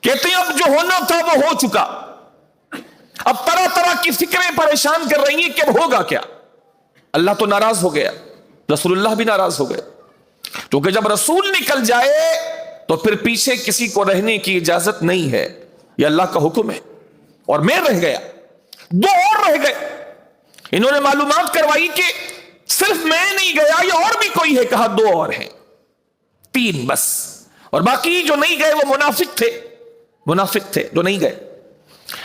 کہتے ہیں اب جو ہونا تھا وہ ہو چکا, اب طرح طرح کی فکریں پریشان کر رہی ہیں کہ اب ہوگا کیا. اللہ تو ناراض ہو گیا, رسول اللہ بھی ناراض ہو گئے, کیونکہ جب رسول نکل جائے تو پھر پیچھے کسی کو رہنے کی اجازت نہیں ہے, یہ اللہ کا حکم ہے. اور میں رہ گیا, دو اور رہ گئے. انہوں نے معلومات کروائی کہ صرف میں نہیں گیا, یہ اور بھی کوئی ہے, کہا دو اور ہیں, تین بس. اور باقی جو نہیں گئے وہ منافق تھے, منافق تھے جو نہیں گئے.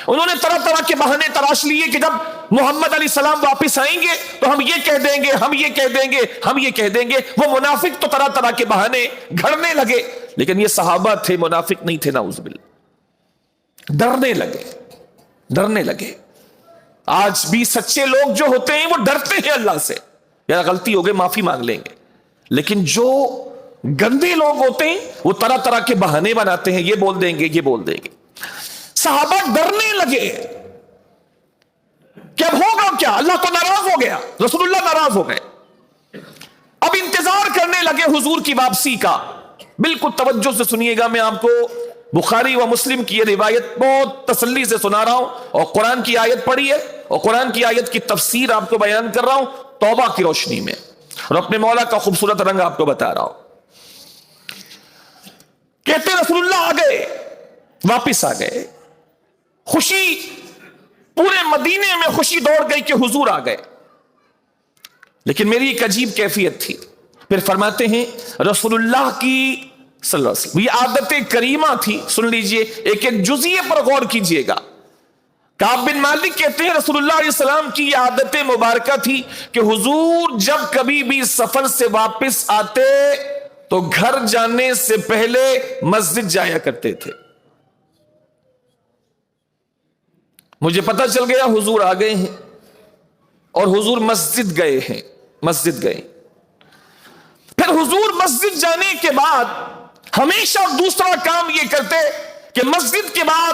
انہوں نے طرح طرح کے بہانے تراش لیے کہ جب محمد علیہ السلام واپس آئیں گے تو ہم یہ کہہ دیں گے, ہم یہ کہہ دیں گے, ہم یہ کہہ دیں گے. وہ منافق تو طرح طرح کے بہانے گھڑنے لگے, لیکن یہ صحابہ تھے, منافق نہیں تھے, نعوذ باللہ. ڈرنے لگے, ڈرنے لگے. آج بھی سچے لوگ جو ہوتے ہیں وہ ڈرتے ہیں اللہ سے, یا غلطی ہو گئی معافی مانگ لیں گے. لیکن جو گندے لوگ ہوتے ہیں وہ طرح طرح کے بہانے بناتے ہیں, یہ بول دیں گے, یہ بول دیں گے. صحابہ ڈرنے لگے کہ اب ہوگا کیا, اللہ تو ناراض ہو گیا, رسول اللہ ناراض ہو گئے. اب انتظار کرنے لگے حضور کی واپسی کا. بالکل توجہ سے سنیے گا, میں آپ کو بخاری و مسلم کی یہ روایت بہت تسلی سے سنا رہا ہوں, اور قرآن کی آیت پڑھی ہے, اور قرآن کی آیت کی تفسیر آپ کو بیان کر رہا ہوں توبہ کی روشنی میں, اور اپنے مولا کا خوبصورت رنگ آپ کو بتا رہا ہوں. کہتے رسول اللہ آ گئے, واپس آ گئے. خوشی پورے مدینے میں خوشی دوڑ گئی کہ حضور آ گئے. لیکن میری ایک عجیب کیفیت تھی. پھر فرماتے ہیں رسول اللہ کی صلی اللہ علیہ وسلم یہ عادت کریمہ تھی. سن لیجئے, ایک ایک جزئیے پر غور کیجئے گا. کعب بن مالک کہتے ہیں رسول اللہ علیہ السلام کی یہ عادت مبارکہ تھی کہ حضور جب کبھی بھی سفر سے واپس آتے تو گھر جانے سے پہلے مسجد جایا کرتے تھے. مجھے پتہ چل گیا حضور آ گئے ہیں, اور حضور مسجد گئے ہیں, مسجد گئے. پھر حضور مسجد جانے کے بعد ہمیشہ دوسرا کام یہ کرتے کہ مسجد کے بعد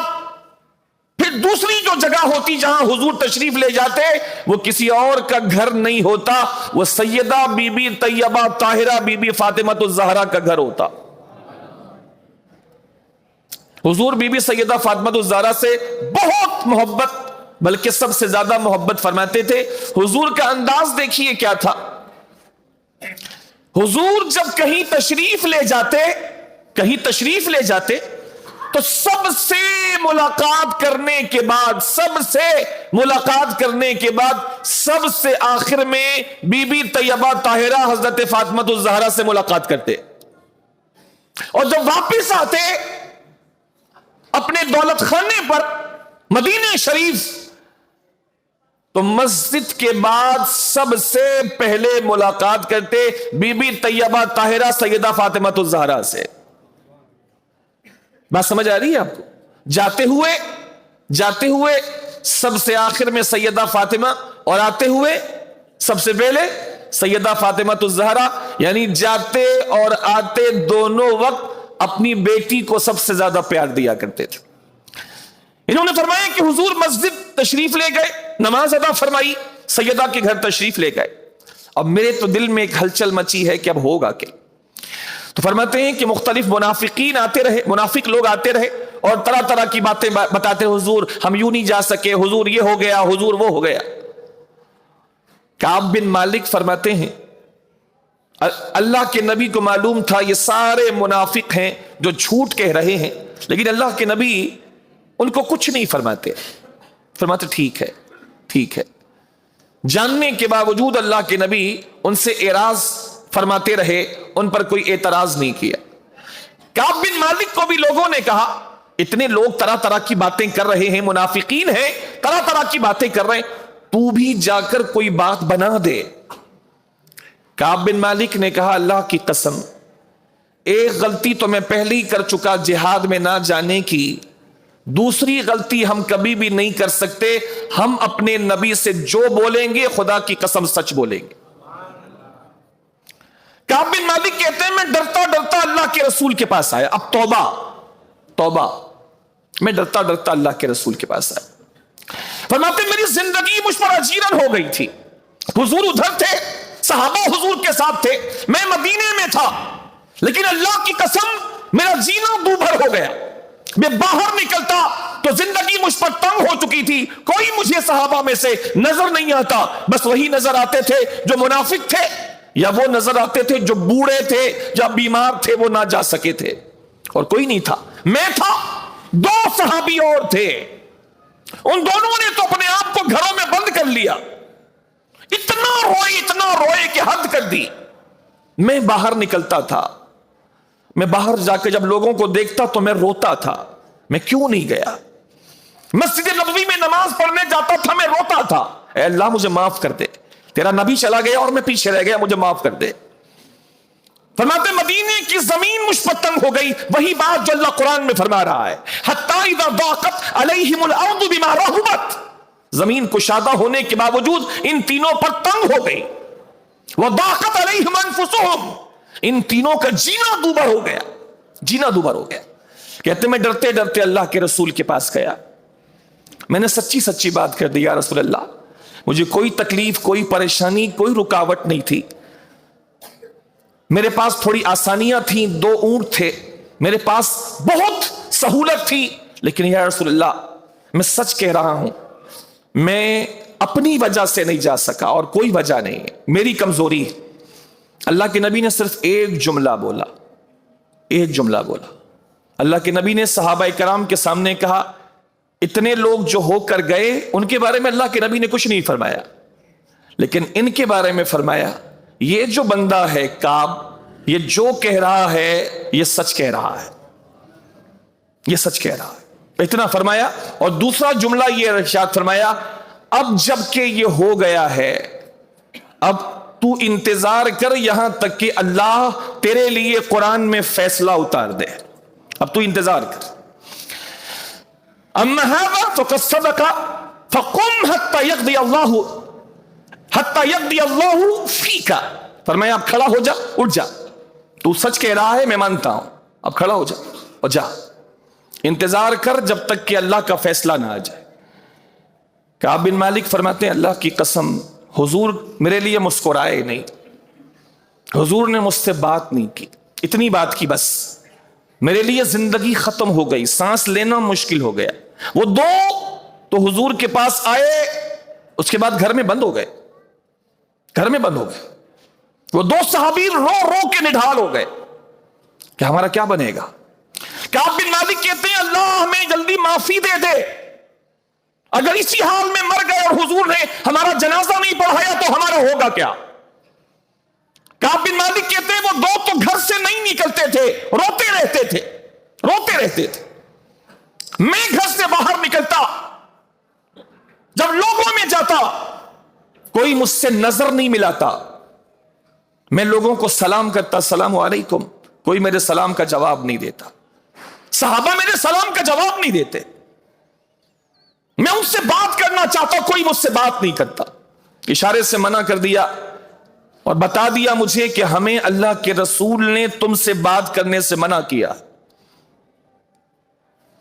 پھر دوسری جو جگہ ہوتی جہاں حضور تشریف لے جاتے وہ کسی اور کا گھر نہیں ہوتا, وہ سیدہ بی بی طیبہ طاہرہ بی بی فاطمہ الزہرا کا گھر ہوتا. حضور بی بی سیدہ فاطمہ الزہرا سے بہت محبت, بلکہ سب سے زیادہ محبت فرماتے تھے. حضور کا انداز دیکھیے کیا تھا. حضور جب کہیں تشریف لے جاتے, کہیں تشریف لے جاتے تو سب سے ملاقات کرنے کے بعد, سب سے ملاقات کرنے کے بعد سب سے آخر میں بی بی طیبہ طاہرہ حضرت فاطمہ الزہرا سے ملاقات کرتے. اور جب واپس آتے اپنے دولت خانے پر مدینہ شریف تو مسجد کے بعد سب سے پہلے ملاقات کرتے بی بی طیبہ طاہرہ سیدہ فاطمہ الزہرا سے. بات سمجھ آ رہی ہے آپ کو؟ جاتے ہوئے سب سے آخر میں سیدہ فاطمہ, اور آتے ہوئے سب سے پہلے سیدہ فاطمہ الزہرا. یعنی جاتے اور آتے دونوں وقت اپنی بیٹی کو سب سے زیادہ پیار دیا کرتے تھے. انہوں نے فرمایا کہ حضور مسجد تشریف لے گئے, نماز ادا فرمائی, سیدہ کے گھر تشریف لے گئے. اب میرے تو دل میں ایک ہلچل مچی ہے کہ اب ہوگا کیا. تو فرماتے ہیں کہ مختلف منافقین آتے رہے, منافق لوگ آتے رہے اور طرح طرح کی باتیں بتاتے, حضور ہم یوں نہیں جا سکے, حضور یہ ہو گیا, حضور وہ ہو گیا. کعب بن مالک فرماتے ہیں اللہ کے نبی کو معلوم تھا یہ سارے منافق ہیں جو جھوٹ کہہ رہے ہیں, لیکن اللہ کے نبی ان کو کچھ نہیں فرماتے. فرماتے ٹھیک ہے, ٹھیک ہے. جاننے کے باوجود اللہ کے نبی ان سے اعراض فرماتے رہے, ان پر کوئی اعتراض نہیں کیا. کعب بن مالک کو بھی لوگوں نے کہا اتنے لوگ طرح طرح کی باتیں کر رہے ہیں، منافقین ہیں، طرح طرح کی باتیں کر رہے ہیں، تو بھی جا کر کوئی بات بنا دے۔ کعب بن مالک نے کہا اللہ کی قسم ایک غلطی تو میں پہلے ہی کر چکا جہاد میں نہ جانے کی، دوسری غلطی ہم کبھی بھی نہیں کر سکتے، ہم اپنے نبی سے جو بولیں گے خدا کی قسم سچ بولیں گے۔ کعب بن مالک کہتے ہیں میں ڈرتا ڈرتا اللہ کے رسول کے پاس آیا، اب توبہ توبہ، میں ڈرتا ڈرتا اللہ کے رسول کے پاس آیا، فرماتے میری زندگی مجھ پر اجیرن ہو گئی تھی، حضور ادھر تھے، صحابہ حضور کے ساتھ تھے، میں مدینے میں تھا، لیکن اللہ کی قسم میرا جینا دوبھر ہو گیا، میں باہر نکلتا تو زندگی مجھ پر تنگ ہو چکی تھی، کوئی مجھے صحابہ میں سے نظر نہیں آتا، بس وہی نظر آتے تھے جو منافق تھے، یا وہ نظر آتے تھے جو بوڑھے تھے یا بیمار تھے وہ نہ جا سکے تھے، اور کوئی نہیں تھا، میں تھا، دو صحابی اور تھے، ان دونوں نے تو اپنے آپ کو گھروں میں بند کر لیا، اتنا روئے کہ حد کر دی۔ میں باہر نکلتا تھا، میں باہر جا کے جب لوگوں کو دیکھتا تو میں روتا تھا، میں کیوں نہیں گیا؟ مسجد نبوی میں نماز پڑھنے جاتا تھا، میں روتا تھا، اے اللہ مجھے معاف کر دے، تیرا نبی چلا گیا اور میں پیچھے رہ گیا، مجھے معاف کر دے۔ فرماتے مدینے کی زمین مجھ پر تنگ ہو گئی، وہی بات جو اللہ قرآن میں فرما رہا ہے، حتی اذا ضاقت علیہم الارض بما رحبت، زمین کشادہ ہونے کے باوجود ان تینوں پر تنگ ہو گئی، وضاقت علیہم انفسہم، ان تینوں کا جینا دوبھر ہو گیا، جینا دوبھر ہو گیا۔ کہتے میں ڈرتے ڈرتے اللہ کے رسول کے پاس گیا، میں نے سچی سچی بات کر دی، یا رسول اللہ مجھے کوئی تکلیف، کوئی پریشانی، کوئی رکاوٹ نہیں تھی، میرے پاس تھوڑی آسانیاں تھیں، 2 اونٹ تھے، میرے پاس بہت سہولت تھی، لیکن یا رسول اللہ میں سچ کہہ رہا ہوں، میں اپنی وجہ سے نہیں جا سکا اور کوئی وجہ نہیں ہے، میری کمزوری ہے۔ اللہ کے نبی نے صرف ایک جملہ بولا، ایک جملہ بولا، اللہ کے نبی نے صحابہ کرام کے سامنے کہا اتنے لوگ جو ہو کر گئے ان کے بارے میں اللہ کے نبی نے کچھ نہیں فرمایا، لیکن ان کے بارے میں فرمایا یہ جو بندہ ہے کعب، یہ جو کہہ رہا ہے یہ سچ کہہ رہا ہے، یہ سچ کہہ رہا ہے، اتنا فرمایا۔ اور دوسرا جملہ یہ ارشاد فرمایا اب جب کہ یہ ہو گیا ہے، اب تو انتظار کر یہاں تک کہ اللہ تیرے لیے قرآن میں فیصلہ اتار دے، اب تو انتظار کر۔ اما هذا فقد صدق فقم حتى يقضي الله فيك، فرمایا اب کھڑا ہو جا، اٹھ جا، تو سچ کہہ رہا ہے میں مانتا ہوں، اب کھڑا ہو جا اور جا، انتظار کر جب تک کہ اللہ کا فیصلہ نہ آ جائے۔ کعب بن مالک فرماتے ہیں اللہ کی قسم حضور میرے لیے مسکرائے نہیں، حضور نے مجھ سے بات نہیں کی، اتنی بات کی بس، میرے لیے زندگی ختم ہو گئی، سانس لینا مشکل ہو گیا۔ وہ 2 تو حضور کے پاس آئے، اس کے بعد گھر میں بند ہو گئے، گھر میں بند ہو گئے، وہ 2 صحابی رو رو کے نڈھال ہو گئے کہ ہمارا کیا بنے گا۔ کعب بن مالک کہتے ہیں اللہ ہمیں جلدی معافی دے دے، اگر اسی حال میں مر گئے اور حضور نے ہمارا جنازہ نہیں پڑھایا تو ہمارا ہوگا کیا۔ کعب بن مالک کہتے ہیں وہ 2 تو گھر سے نہیں نکلتے تھے، روتے رہتے تھے، روتے رہتے تھے، میں گھر سے باہر نکلتا، جب لوگوں میں جاتا کوئی مجھ سے نظر نہیں ملاتا، میں لوگوں کو سلام کرتا السلام علیکم، کوئی میرے سلام کا جواب نہیں دیتا، صحابہ میرے سلام کا جواب نہیں دیتے، میں ان سے بات کرنا چاہتا کوئی مجھ سے بات نہیں کرتا، اشارے سے منع کر دیا اور بتا دیا مجھے کہ ہمیں اللہ کے رسول نے تم سے بات کرنے سے منع کیا،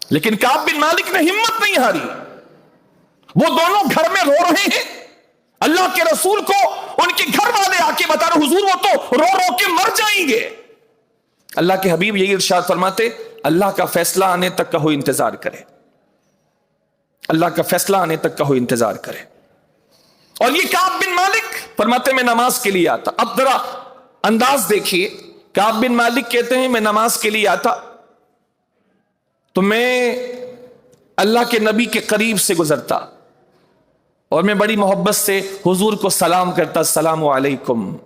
لیکن کعب بن مالک نے ہمت نہیں ہاری، وہ دونوں گھر میں رو رہے ہیں، اللہ کے رسول کو ان کے گھر والے آ کے بتا رہے حضور وہ تو رو رو کے مر جائیں گے۔ اللہ کے حبیب یہی ارشاد فرماتے اللہ کا فیصلہ آنے تک کہو انتظار کرے، اللہ کا فیصلہ آنے تک کہو انتظار کرے۔ اور یہ کعب بن مالک فرماتے میں نماز کے لیے آتا، اب ذرا انداز دیکھیے، کعب بن مالک کہتے ہیں میں نماز کے لیے آتا تو میں اللہ کے نبی کے قریب سے گزرتا اور میں بڑی محبت سے حضور کو سلام کرتا السلام علیکم،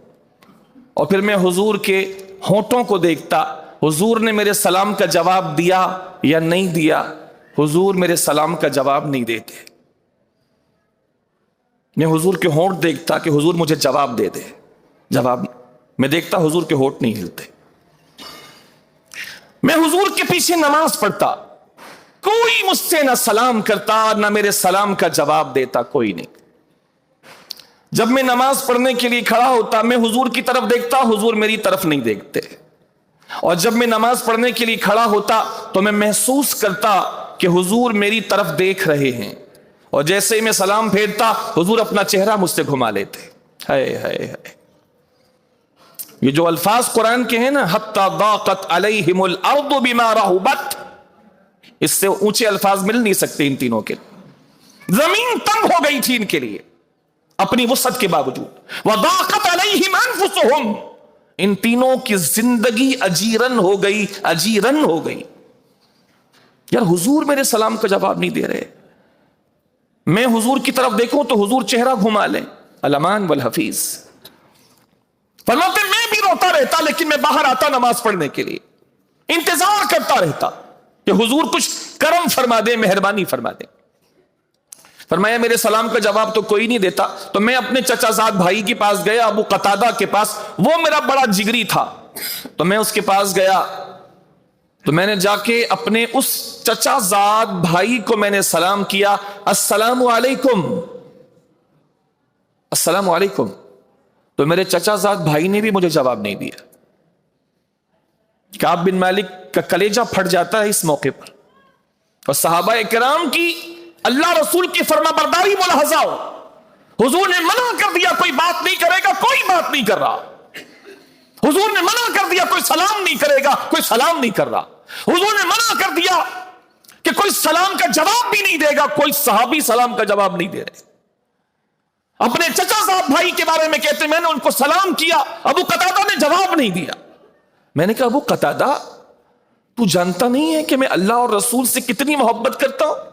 اور پھر میں حضور کے ہونٹوں کو دیکھتا حضور نے میرے سلام کا جواب دیا یا نہیں دیا؟ حضور میرے سلام کا جواب نہیں دیتے. میں حضور کے ہونٹ دیکھتا کہ حضور مجھے جواب دے دے، جواب میں دیکھتا حضور کے ہونٹ نہیں ہلتے. میں حضور کے پیچھے نماز پڑھتا، کوئی مجھ سے نہ سلام کرتا نہ میرے سلام کا جواب دیتا، کوئی نہیں. جب میں نماز پڑھنے کے لیے کھڑا ہوتا میں حضور کی طرف دیکھتا، حضور میری طرف نہیں دیکھتے. اور جب میں نماز پڑھنے کے لیے کھڑا ہوتا تو میں محسوس کرتا کہ حضور میری طرف دیکھ رہے ہیں، اور جیسے ہی میں سلام پھیرتا حضور اپنا چہرہ مجھ سے گھما لیتے. ہائے ہائے ہائے، یہ جو الفاظ قرآن کے ہیں نا، حتی ضاقت علیہم الارض بما رحبت، اس سے اونچے الفاظ مل نہیں سکتے ان تینوں کے. زمین تنگ ہو گئی تھی ان کے لیے اپنی وسعت کے باوجود. وضاقت علیہم انفسہم، ان تینوں کی زندگی اجیرن ہو گئی، اجیرن ہو گئی. یار حضور میرے سلام کا جواب نہیں دے رہے، میں حضور کی طرف دیکھوں تو حضور چہرہ گھما لیں. الامان والحفیظ فرماتے میں بھی روتا رہتا، لیکن میں باہر آتا نماز پڑھنے کے لیے، انتظار کرتا رہتا کہ حضور کچھ کرم فرما دے، مہربانی فرما دے. فرمایا میرے سلام کا جواب تو کوئی نہیں دیتا، تو میں اپنے چچا زاد بھائی کے پاس گیا، ابو قتادہ کے پاس. وہ میرا بڑا جگری تھا، تو میں اس کے پاس گیا، تو میں نے جا کے اپنے اس چچا زاد بھائی کو میں نے سلام کیا، السلام علیکم، السلام علیکم. تو میرے چچا زاد بھائی نے بھی مجھے جواب نہیں دیا. کعب بن مالک کا کلیجہ پھٹ جاتا ہے اس موقع پر. اور صحابہ کرام کی اللہ رسول کی فرما برداری ملاحظہ ہو. حضور نے منع کر دیا کوئی بات نہیں کرے گا، کوئی بات نہیں کر رہا. حضور نے منع کر دیا کوئی سلام نہیں کرے گا، کوئی سلام نہیں کر رہا. حضور نے منع کر دیا کہ کوئی سلام کا جواب بھی نہیں دے گا، کوئی صحابی سلام کا جواب نہیں دے رہے. اپنے چچا صاحب بھائی کے بارے میں کہتے میں نے ان کو سلام کیا، ابو قتادہ نے جواب نہیں دیا. میں نے کہا ابو قتادہ تو جانتا نہیں ہے کہ میں اللہ اور رسول سے کتنی محبت کرتا ہوں؟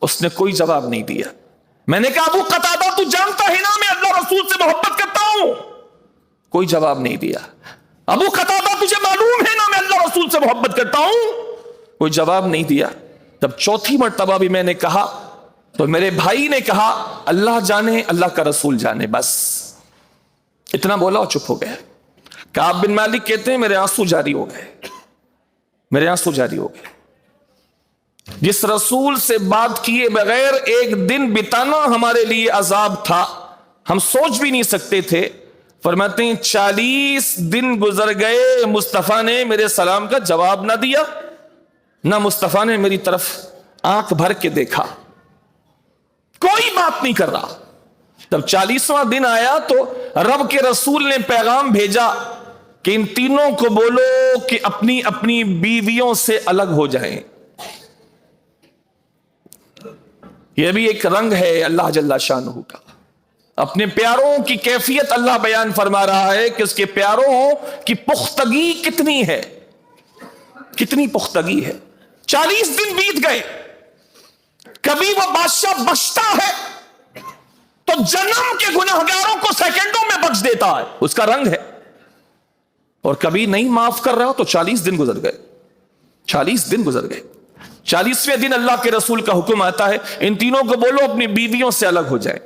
اس نے کوئی جواب نہیں دیا. میں نے کہا ابو قتادہ تو جانتا ہے نا میں اللہ رسول سے محبت کرتا ہوں؟ کوئی جواب نہیں دیا. ابو قتادہ تجھے معلوم ہے نا میں اللہ رسول سے محبت کرتا ہوں؟ کوئی جواب نہیں دیا. جب چوتھی مرتبہ بھی میں نے کہا تو میرے بھائی نے کہا اللہ جانے اللہ کا رسول جانے، بس اتنا بولا اور چپ ہو گیا. کعب بن مالک کہتے ہیں میرے آنسو جاری ہو گئے، میرے آنسو جاری ہو گئے. جس رسول سے بات کیے بغیر ایک دن بتانا ہمارے لیے عذاب تھا، ہم سوچ بھی نہیں سکتے تھے. فرماتے ہیں 40 دن گزر گئے، مصطفیٰ نے میرے سلام کا جواب نہ دیا، نہ مصطفیٰ نے میری طرف آنکھ بھر کے دیکھا، کوئی بات نہیں کر رہا. جب 40واں دن آیا تو رب کے رسول نے پیغام بھیجا کہ ان تینوں کو بولو کہ اپنی اپنی بیویوں سے الگ ہو جائیں. یہ بھی ایک رنگ ہے اللہ جل شانہ کا. اپنے پیاروں کی کیفیت اللہ بیان فرما رہا ہے کہ اس کے پیاروں کی پختگی کتنی ہے، کتنی پختگی ہے. 40 دن بیت گئے، کبھی وہ بادشاہ بخشتا ہے تو جنم کے گناہگاروں کو سیکنڈوں میں بخش دیتا ہے، اس کا رنگ ہے. اور کبھی نہیں معاف کر رہا تو 40 دن گزر گئے، 40 دن گزر گئے. 40ویں دن اللہ کے رسول کا حکم آتا ہے ان تینوں کو بولو اپنی بیویوں سے الگ ہو جائے.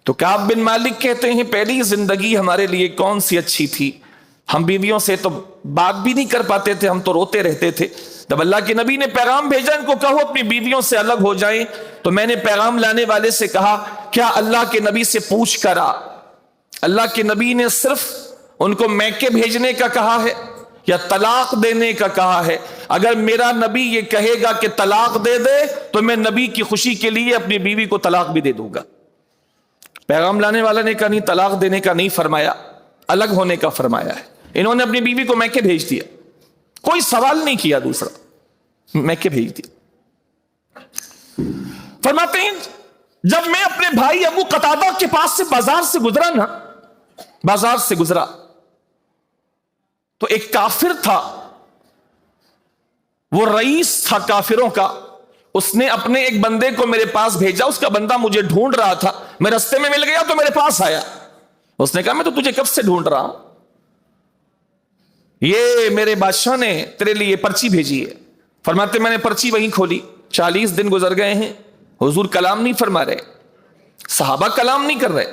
تو کعب بن مالک کہتے ہیں پہلی زندگی ہمارے لیے کون سی اچھی تھی، ہم بیویوں سے تو بات بھی نہیں کر پاتے تھے، ہم تو روتے رہتے تھے. جب اللہ کے نبی نے پیغام بھیجا ان کو کہو اپنی بیویوں سے الگ ہو جائیں، تو میں نے پیغام لانے والے سے کہا کیا اللہ کے نبی سے پوچھ کرا اللہ کے نبی نے صرف ان کو میکے بھیجنے کا کہا ہے یا طلاق دینے کا کہا ہے؟ اگر میرا نبی یہ کہے گا کہ طلاق دے دے تو میں نبی کی خوشی کے لیے اپنی بیوی کو طلاق بھی دے دوں گا. پیغام لانے والا نے کہا نہیں، طلاق دینے کا نہیں فرمایا، الگ ہونے کا فرمایا ہے. انہوں نے اپنی بیوی کو میکے بھیج دیا، کوئی سوال نہیں کیا، دوسرا میکے بھیج دیا. فرماتے ہیں جب میں اپنے بھائی ابو قتادہ کے پاس سے بازار سے گزرا نا، بازار سے گزرا تو ایک کافر تھا، وہ رئیس تھا کافروں کا. اس نے اپنے ایک بندے کو میرے پاس بھیجا، اس کا بندہ مجھے ڈھونڈ رہا تھا، میں رستے میں مل گیا تو میرے پاس آیا. اس نے کہا میں تو تجھے کب سے ڈھونڈ رہا ہوں. یہ میرے بادشاہ نے تیرے لیے پرچی بھیجی ہے. فرماتے میں نے پرچی وہیں کھولی. 40 دن گزر گئے ہیں, حضور کلام نہیں فرما رہے, صحابہ کلام نہیں کر رہے.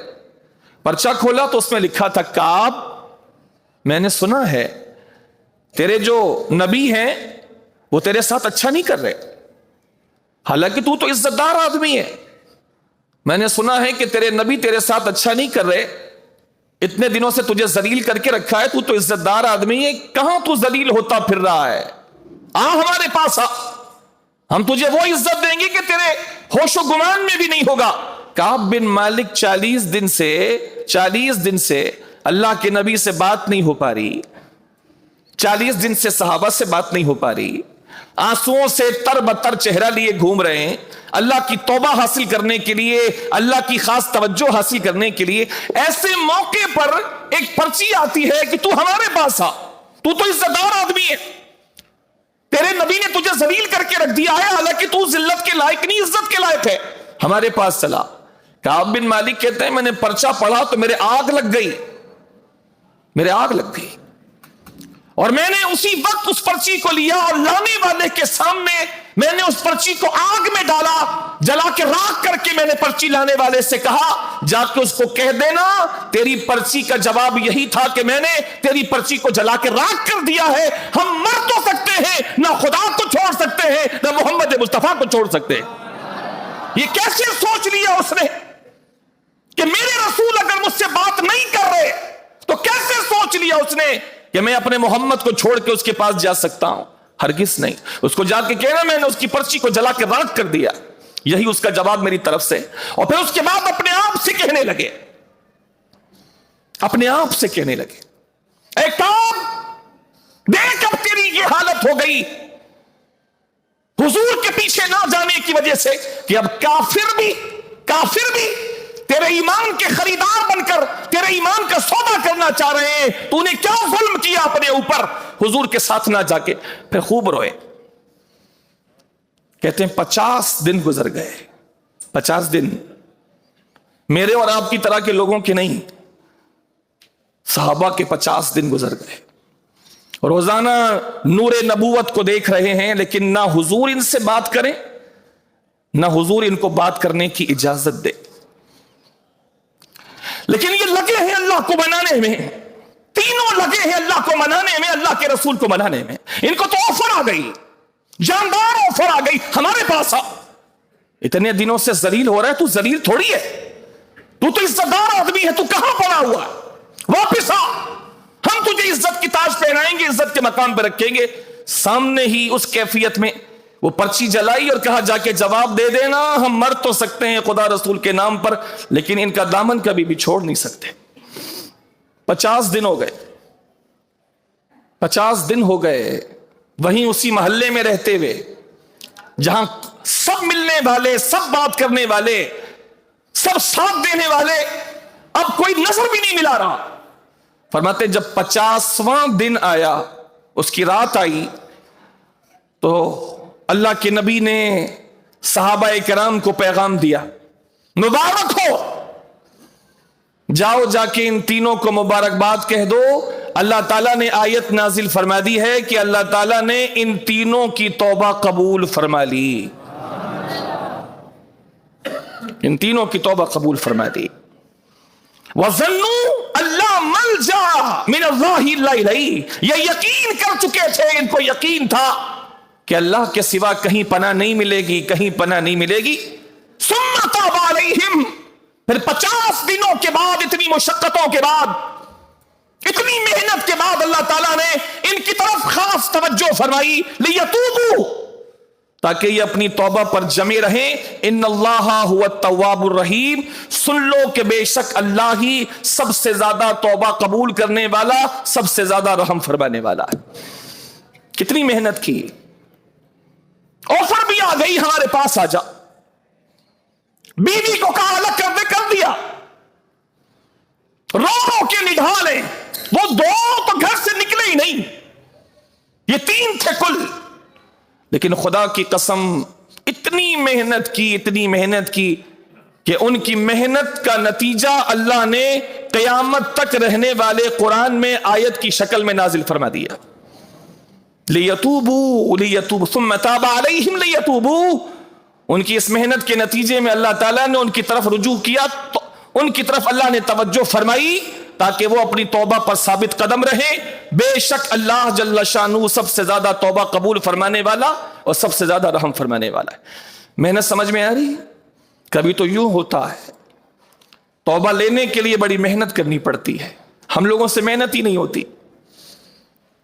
پرچہ کھولا تو اس میں لکھا تھا, کعب میں نے سنا ہے تیرے جو نبی ہیں وہ تیرے ساتھ اچھا نہیں کر رہے, حالانکہ تو عزت دار آدمی ہے. میں نے سنا ہے کہ تیرے نبی تیرے ساتھ اچھا نہیں کر رہے, اتنے دنوں سے تجھے ذلیل کر کے رکھا ہے, تو عزت دار آدمی ہے, کہاں تو ذلیل ہوتا پھر رہا ہے, ہمارے پاس ہم تجھے وہ عزت دیں گے کہ تیرے ہوش و گمان میں بھی نہیں ہوگا. کعب بن مالک 40 دن سے اللہ کے نبی سے بات نہیں ہو پا رہی, 40 دن سے صحابہ سے بات نہیں ہو پا رہی, آنسوؤں سے تر بتر چہرہ لیے گھوم رہے ہیں, اللہ کی توبہ حاصل کرنے کے لیے, اللہ کی خاص توجہ حاصل کرنے کے لیے. ایسے موقع پر ایک پرچی آتی ہے کہ تو ہمارے پاس تو عزت دار آدمی ہے, تیرے نبی نے تجھے ذلیل کر کے رکھ دیا ہے, حالانکہ تو ذلت کے لائق نہیں, عزت کے لائق ہے, ہمارے پاس چلا. کعب بن مالک کہتے ہیں میں نے پرچہ پڑھا تو میرے آگ لگ گئی, اور میں نے اسی وقت اس پرچی کو لیا اور لانے والے کے سامنے میں نے اس پرچی کو آگ میں ڈالا, جلا کے راکھ کر کے میں نے پرچی لانے والے سے کہا جا کے اس کو کہہ دینا تیری پرچی کا جواب یہی تھا کہ میں نے تیری پرچی کو جلا کے راکھ کر دیا ہے. ہم مر تو سکتے ہیں, نہ خدا کو چھوڑ سکتے ہیں نہ محمد مصطفیٰ کو چھوڑ سکتے ہیں. یہ کیسے سوچ لیا اس نے کہ میرے رسول اگر مجھ سے بات نہیں کر رہے, تو کیسے سوچ لیا اس نے کہ میں اپنے محمد کو چھوڑ کے اس کے پاس جا سکتا ہوں؟ ہرگز نہیں. اس کو جا کے کہنا میں نے اس کی پرچی کو جلا کے راکھ کر دیا, یہی اس کا جواب میری طرف سے. اور پھر اس کے بعد اپنے آپ سے کہنے لگے, اے کعب دیکھ اب تیری یہ حالت ہو گئی حضور کے پیچھے نہ جانے کی وجہ سے کہ اب کافر بھی تیرے ایمان کے خریدار بن کر تیرے ایمان کا سودا کرنا چاہ رہے ہیں. تو نے کیا ظلم کیا اپنے اوپر حضور کے ساتھ نہ جا کے. پھر خوب روئے. کہتے ہیں 50 دن گزر گئے. 50 دن میرے اور آپ کی طرح کے لوگوں کے نہیں, صحابہ کے 50 دن گزر گئے. روزانہ نور نبوت کو دیکھ رہے ہیں, لیکن نہ حضور ان سے بات کریں نہ حضور ان کو بات کرنے کی اجازت دے. لیکن یہ لگے ہیں اللہ کو منانے میں, تینوں لگے ہیں اللہ کو منانے میں, اللہ کے رسول کو منانے میں. ان کو تو آفر آ گئی, جاندار آفر آ گئی, ہمارے پاس اتنے دنوں سے ذلیل ہو رہا ہے, تو ذلیل تھوڑی ہے, تو عزت دار آدمی ہے, تو کہاں پڑا ہوا ہے, واپس ہم تجھے عزت کی تاج پہنائیں گے, عزت کے مقام پہ رکھیں گے. سامنے ہی اس کیفیت میں وہ پرچی جلائی اور کہا جا کے جواب دے دینا, ہم مر تو سکتے ہیں خدا رسول کے نام پر, لیکن ان کا دامن کبھی بھی چھوڑ نہیں سکتے. 50 دن ہو گئے, 50 دن ہو گئے وہیں اسی محلے میں رہتے ہوئے جہاں سب ملنے والے, سب بات کرنے والے, سب ساتھ دینے والے, اب کوئی نظر بھی نہیں ملا رہا. فرماتے جب 50واں دن آیا, اس کی رات آئی, تو اللہ کے نبی نے صحابہ کرام کو پیغام دیا, مبارک ہو, جاؤ جا کے ان تینوں کو مبارکباد کہہ دو. اللہ تعالیٰ نے آیت نازل فرما دی ہے کہ اللہ تعالیٰ نے ان تینوں کی توبہ قبول فرما لی, ان تینوں کی توبہ قبول فرما دی. وَظَنُّوا أَلَّا مَلْجَأَ مِنَ اللَّهِ إِلَّا إِلَيْهِ, یہ یقین کر چکے تھے, ان کو یقین تھا کہ اللہ کے سوا کہیں پناہ نہیں ملے گی, کہیں پناہ نہیں ملے گی. ثُمَّ تَابَ عَلَيْهِمْ, پھر 50 دنوں کے بعد, اتنی مشقتوں کے بعد, اتنی محنت کے بعد اللہ تعالیٰ نے ان کی طرف خاص توجہ فرمائی, لِيَتُوبُوا, تاکہ یہ اپنی توبہ پر جمے رہیں. ان اللہ هو التواب الرحیم, سن لو کہ بے شک اللہ ہی سب سے زیادہ توبہ قبول کرنے والا, سب سے زیادہ رحم فرمانے والا ہے. کتنی محنت کی, آفر بھی آ گئی, ہمارے پاس آ جا. بیوی کو کہا الگ کر دیا, رو کے نڈھالے, وہ 2 تو گھر سے نکلے ہی نہیں, یہ 3 تھے کل. لیکن خدا کی قسم اتنی محنت کی کہ ان کی محنت کا نتیجہ اللہ نے قیامت تک رہنے والے قرآن میں آیت کی شکل میں نازل فرما دیا. لیتوبوا ثم تاب علیہم لیتوبوا. ان کی اس محنت کے نتیجے میں اللہ تعالیٰ نے ان کی طرف رجوع کیا، تو ان کی طرف اللہ نے توجہ فرمائی تاکہ وہ اپنی توبہ پر ثابت قدم رہیں. بے شک اللہ جل شانہ سب سے زیادہ توبہ قبول فرمانے والا اور سب سے زیادہ رحم فرمانے والا ہے. محنت سمجھ میں آ رہی؟ کبھی تو یوں ہوتا ہے، توبہ لینے کے لیے بڑی محنت کرنی پڑتی ہے. ہم لوگوں سے محنت ہی نہیں ہوتی،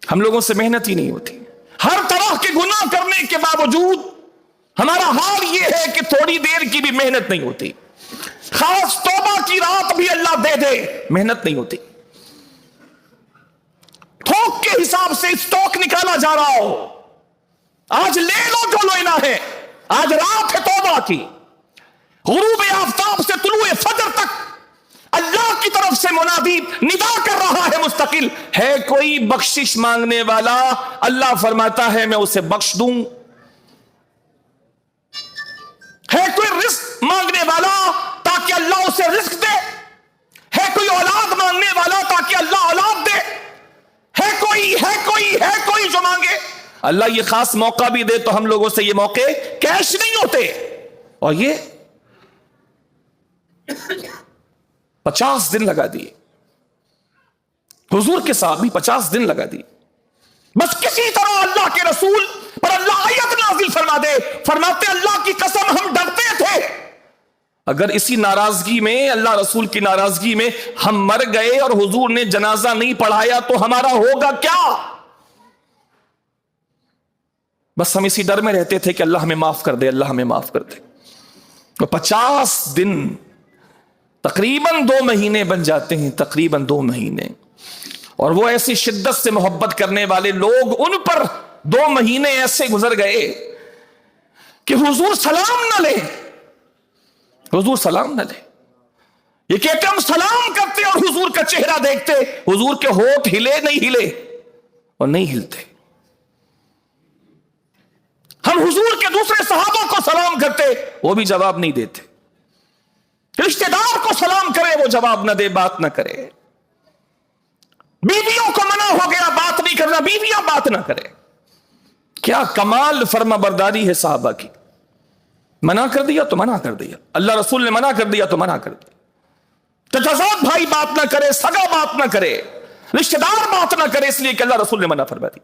ہم لوگوں سے محنت ہی نہیں ہوتی. ہر طرح کے گناہ کرنے کے باوجود ہمارا حال یہ ہے کہ تھوڑی دیر کی بھی محنت نہیں ہوتی. خاص توبہ کی رات بھی اللہ دے دے، محنت نہیں ہوتی. تھوک کے حساب سے اسٹاک نکالا جا رہا ہو، آج لے لو جو لینا ہے. آج رات ہے توبہ کی. غروب آفتاب سے طلوع فجر تک اللہ کی طرف سے منادی ندا کر رہا ہے مستقل. ہے کوئی بخشش مانگنے والا؟ اللہ فرماتا ہے میں اسے بخش دوں. ہے کوئی رزق مانگنے والا تاکہ اللہ اسے رزق دے؟ ہے کوئی اولاد مانگنے والا تاکہ اللہ اولاد دے؟ ہے کوئی جو مانگے؟ اللہ یہ خاص موقع بھی دے تو ہم لوگوں سے یہ موقع کیش نہیں ہوتے. اور یہ 50 دن لگا دیے حضور کے صحابی، 50 دن لگا دیے بس کسی طرح اللہ کے رسول پر اللہ آیت نازل فرما دے. فرماتے اللہ کی قسم ہم ڈرتے تھے اگر اسی ناراضگی میں، اللہ رسول کی ناراضگی میں ہم مر گئے اور حضور نے جنازہ نہیں پڑھایا تو ہمارا ہوگا کیا. بس ہم اسی ڈر میں رہتے تھے کہ اللہ ہمیں معاف کر دے، اللہ ہمیں معاف کر دے. 50 دن تقریباً 2 مہینے بن جاتے ہیں، تقریباً 2 مہینے. اور وہ ایسی شدت سے محبت کرنے والے لوگ، ان پر 2 مہینے ایسے گزر گئے کہ حضور سلام نہ لے، حضور سلام نہ لے. یہ کہتے ہم سلام کرتے اور حضور کا چہرہ دیکھتے، حضور کے ہونٹ ہلے نہیں ہلے اور نہیں ہلتے. ہم حضور کے دوسرے صحابہ کو سلام کرتے، وہ بھی جواب نہیں دیتے. رشتہ دار کو سلام کرے، وہ جواب نہ دے، بات نہ کرے. بیویوں کو منع ہو گیا بات نہیں کرنا، بیویاں بات نہ کرے. کیا کمال فرما برداری ہے صحابہ کی. منع کر دیا تو منع کر دیا، اللہ رسول نے منع کر دیا تو منع کر دیا. تجازات بھائی بات نہ کرے، سگا بات نہ کرے، رشتہ دار بات نہ کرے، اس لیے کہ اللہ رسول نے منع فرما دی.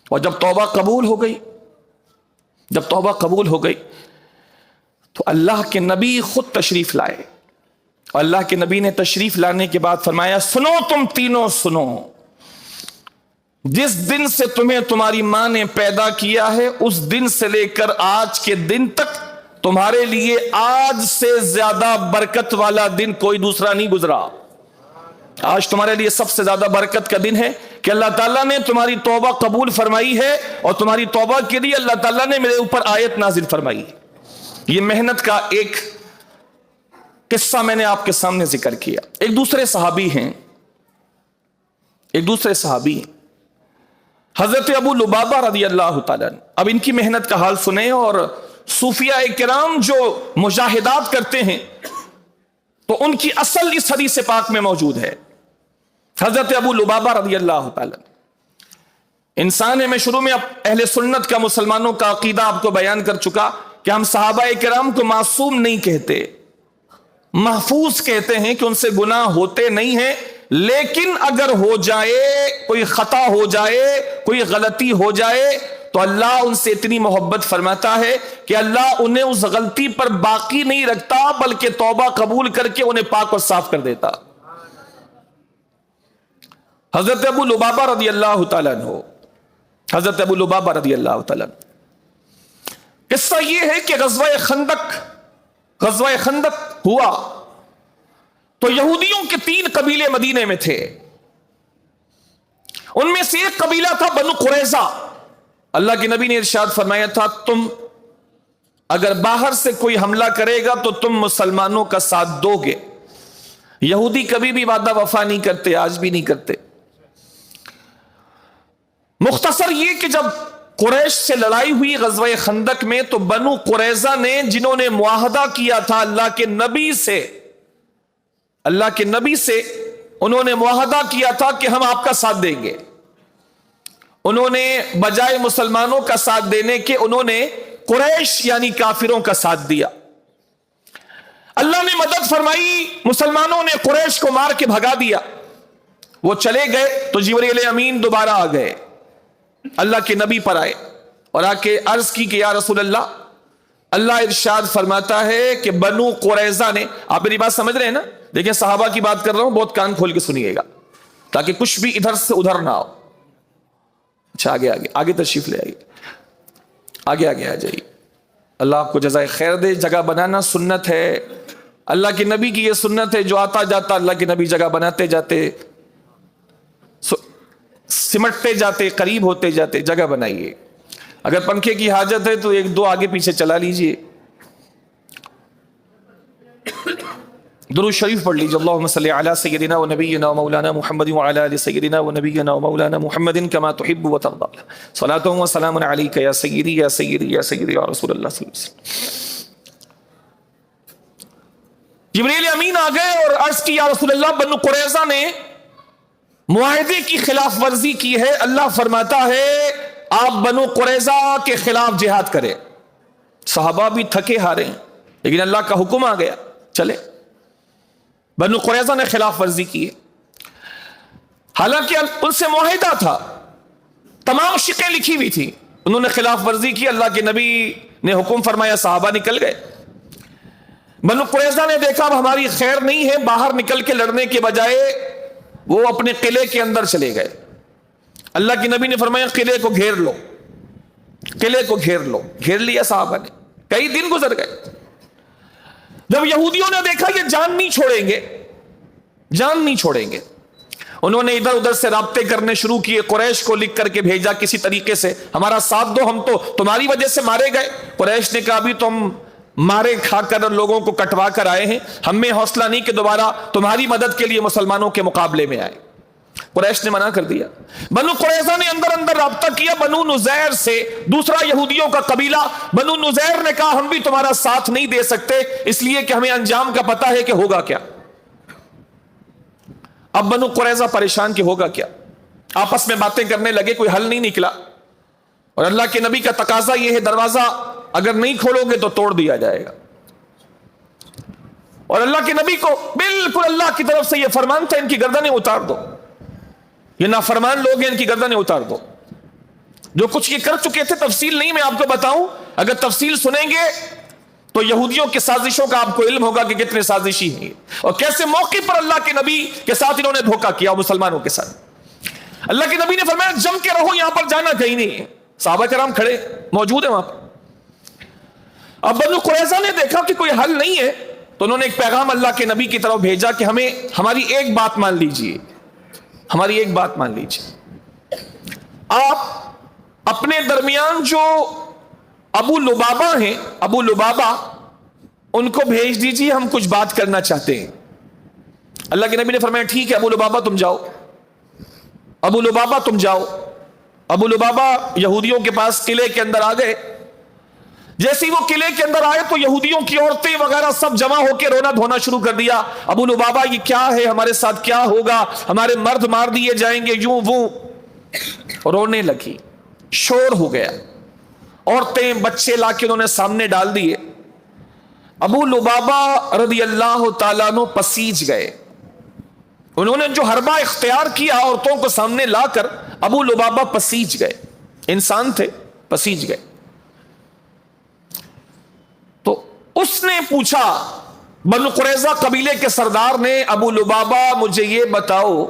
اور جب توبہ قبول ہو گئی، جب توبہ قبول ہو گئی تو اللہ کے نبی خود تشریف لائے. اور اللہ کے نبی نے تشریف لانے کے بعد فرمایا سنو تم تینوں سنو، جس دن سے تمہیں تمہاری ماں نے پیدا کیا ہے اس دن سے لے کر آج کے دن تک تمہارے لیے آج سے زیادہ برکت والا دن کوئی دوسرا نہیں گزرا. آج تمہارے لیے سب سے زیادہ برکت کا دن ہے کہ اللہ تعالیٰ نے تمہاری توبہ قبول فرمائی ہے اور تمہاری توبہ کے لیے اللہ تعالیٰ نے میرے اوپر آیت نازل فرمائی. یہ محنت کا ایک قصہ میں نے آپ کے سامنے ذکر کیا. ایک دوسرے صحابی ہیں، حضرت ابو لبابہ رضی اللہ تعالیٰ. اب ان کی محنت کا حال سنیں. اور صوفیاء کرام جو مجاہدات کرتے ہیں تو ان کی اصل اس حدیث پاک میں موجود ہے. حضرت ابو لبابہ رضی اللہ تعالیٰ انسان ہے. میں شروع میں اہل سنت کا، مسلمانوں کا عقیدہ آپ کو بیان کر چکا کہ ہم صحابہ کرام کو معصوم نہیں کہتے، محفوظ کہتے ہیں کہ ان سے گناہ ہوتے نہیں ہیں. لیکن اگر ہو جائے، کوئی خطا ہو جائے، کوئی غلطی ہو جائے تو اللہ ان سے اتنی محبت فرماتا ہے کہ اللہ انہیں اس غلطی پر باقی نہیں رکھتا بلکہ توبہ قبول کر کے انہیں پاک اور صاف کر دیتا. حضرت ابو لبابہ رضی اللہ تعالیٰ عنہ، حضرت ابو لبابہ رضی اللہ تعالیٰ عنہ، قصہ یہ ہے کہ غزوہ خندق ہوا تو یہودیوں کے 3 قبیلے مدینے میں تھے. ان میں سے ایک قبیلہ تھا بنو قریظہ. اللہ کے نبی نے ارشاد فرمایا تھا تم اگر باہر سے کوئی حملہ کرے گا تو تم مسلمانوں کا ساتھ دو گے. یہودی کبھی بھی وعدہ وفا نہیں کرتے، آج بھی نہیں کرتے. مختصر یہ کہ جب قریش سے لڑائی ہوئی غزوہ خندق میں تو بنو قریظہ نے، جنہوں نے معاہدہ کیا تھا اللہ کے نبی سے، اللہ کے نبی سے انہوں نے معاہدہ کیا تھا کہ ہم آپ کا ساتھ دیں گے. انہوں نے بجائے مسلمانوں کا ساتھ دینے کے انہوں نے قریش یعنی کافروں کا ساتھ دیا. اللہ نے مدد فرمائی, مسلمانوں نے قریش کو مار کے بھگا دیا. وہ چلے گئے تو جبرائیل امین دوبارہ آ گئے, اللہ کے نبی پر آئے اور آ کے عرض کی کہ یا رسول اللہ, اللہ ارشاد فرماتا ہے کہ بنو قریظہ نے, آپ میری بات سمجھ رہے ہیں نا, دیکھیں صحابہ کی بات کر رہا ہوں, بہت کان کھول کے سنیے گا تاکہ کچھ بھی ادھر سے ادھر نہ ہو. اچھا آگے آگے آگے تشریف لے آئیے, آگے آگے آ جائیے. اللہ آپ کو جزائے خیر دے. جگہ بنانا سنت ہے, اللہ کے نبی کی یہ سنت ہے, جو آتا جاتا اللہ کے نبی جگہ بناتے جاتے, سمٹتے جاتے, قریب ہوتے جاتے. جگہ بنائیے. اگر پنکھے کی حاجت ہے تو ایک دو آگے پیچھے چلا لیجئے. درود شریف پڑھ لیجئے. اللہم صلی علی سیدنا و نبینا و مولانا محمد وعلی آل سیدنا و نبینا و مولانا محمد کما تحب و ترضى. صلاۃ و سلام علیک یا سیدی یا سیدی یا سیدی یا رسول اللہ صلی اللہ علیہ وسلم. جبرائیل امین آ گئے اور عرض کی یا رسول اللہ, بنو قریظہ نے معاہدے کی خلاف ورزی کی ہے. اللہ فرماتا ہے آپ بنو قریظہ کے خلاف جہاد کریں. صحابہ بھی تھکے ہارے ہیں لیکن اللہ کا حکم آ گیا, چلے. بنو قریظہ نے خلاف ورزی کی ہے, حالانکہ ان سے معاہدہ تھا, تمام شقیں لکھی ہوئی تھی. انہوں نے خلاف ورزی کی, اللہ کے نبی نے حکم فرمایا, صحابہ نکل گئے. بنو قریظہ نے دیکھا اب ہماری خیر نہیں ہے, باہر نکل کے لڑنے کے بجائے وہ اپنے قلعے کے اندر چلے گئے. اللہ کے نبی نے فرمایا قلعے کو گھیر لو, قلعے کو گھیر لو. گھیر لیا صحابہ نے. کئی دن گزر گئے. جب یہودیوں نے دیکھا یہ جان نہیں چھوڑیں گے, جان نہیں چھوڑیں گے, انہوں نے ادھر ادھر سے رابطے کرنے شروع کیے. قریش کو لکھ کر کے بھیجا کسی طریقے سے, ہمارا ساتھ دو, ہم تو تمہاری وجہ سے مارے گئے. قریش نے کہا ابھی تم مارے کھا کر لوگوں کو کٹوا کر آئے ہیں, ہم میں حوصلہ نہیں کہ دوبارہ تمہاری مدد کے لیے مسلمانوں کے مقابلے میں آئے. قریش نے منع کر دیا. بنو قریظہ نے اندر اندر رابطہ کیا بنو نذیر سے, دوسرا یہودیوں کا قبیلہ. بنو نذیر نے کہا ہم بھی تمہارا ساتھ نہیں دے سکتے, اس لیے کہ ہمیں انجام کا پتہ ہے کہ ہوگا کیا. اب بنو قریظہ پریشان کہ ہوگا کیا, آپس میں باتیں کرنے لگے, کوئی حل نہیں نکلا. اور اللہ کے نبی کا تقاضا یہ ہے دروازہ اگر نہیں کھولو گے تو توڑ دیا جائے گا. اور اللہ کے نبی کو بالکل اللہ کی طرف سے یہ فرمان تھا ان کی گردنیں اتار دو, یہ نافرمان لوگ ہیں, ان کی گردنیں اتار دو. جو کچھ یہ کر چکے تھے, تفصیل نہیں میں آپ کو بتاؤں, اگر تفصیل سنیں گے تو یہودیوں کی سازشوں کا آپ کو علم ہوگا کہ کتنے سازشی ہیں اور کیسے موقع پر اللہ کے نبی کے ساتھ انہوں نے دھوکہ کیا مسلمانوں کے ساتھ. اللہ کے نبی نے فرمایا جم کے رہو, یہاں پر جانا کہیں نہیں ہے. صحابہ کرام کھڑے موجود ہیں وہاں پر. اب بنو قریظہ نے دیکھا کہ کوئی حل نہیں ہے تو انہوں نے ایک پیغام اللہ کے نبی کی طرف بھیجا کہ ہمیں ہماری ایک بات مان لیجئے, ہماری ایک بات مان لیجئے. آپ اپنے درمیان جو ابو لبابہ ہیں, ابو لبابہ, ان کو بھیج دیجئے, ہم کچھ بات کرنا چاہتے ہیں. اللہ کے نبی نے فرمایا ٹھیک ہے ابو لبابہ تم جاؤ, ابو لبابہ تم جاؤ. ابو لبابہ یہودیوں کے پاس قلعے کے اندر آ گئے. جیسے وہ قلعے کے اندر آئے تو یہودیوں کی عورتیں وغیرہ سب جمع ہو کے رونا دھونا شروع کر دیا. ابو لبابہ یہ کیا ہے, ہمارے ساتھ کیا ہوگا, ہمارے مرد مار دیے جائیں گے, یوں وہ رونے لگی. شور ہو گیا, عورتیں بچے لا کے انہوں نے سامنے ڈال دیے. ابو لبابہ رضی اللہ تعالیٰ عنہ پسیج گئے. انہوں نے جو حربہ اختیار کیا عورتوں کو سامنے لا کر, ابو لبابہ پسیج گئے. انسان تھے, پسیج گئے. تو اس نے پوچھا, بنو قریظہ قبیلے کے سردار نے, ابو لبابہ مجھے یہ بتاؤ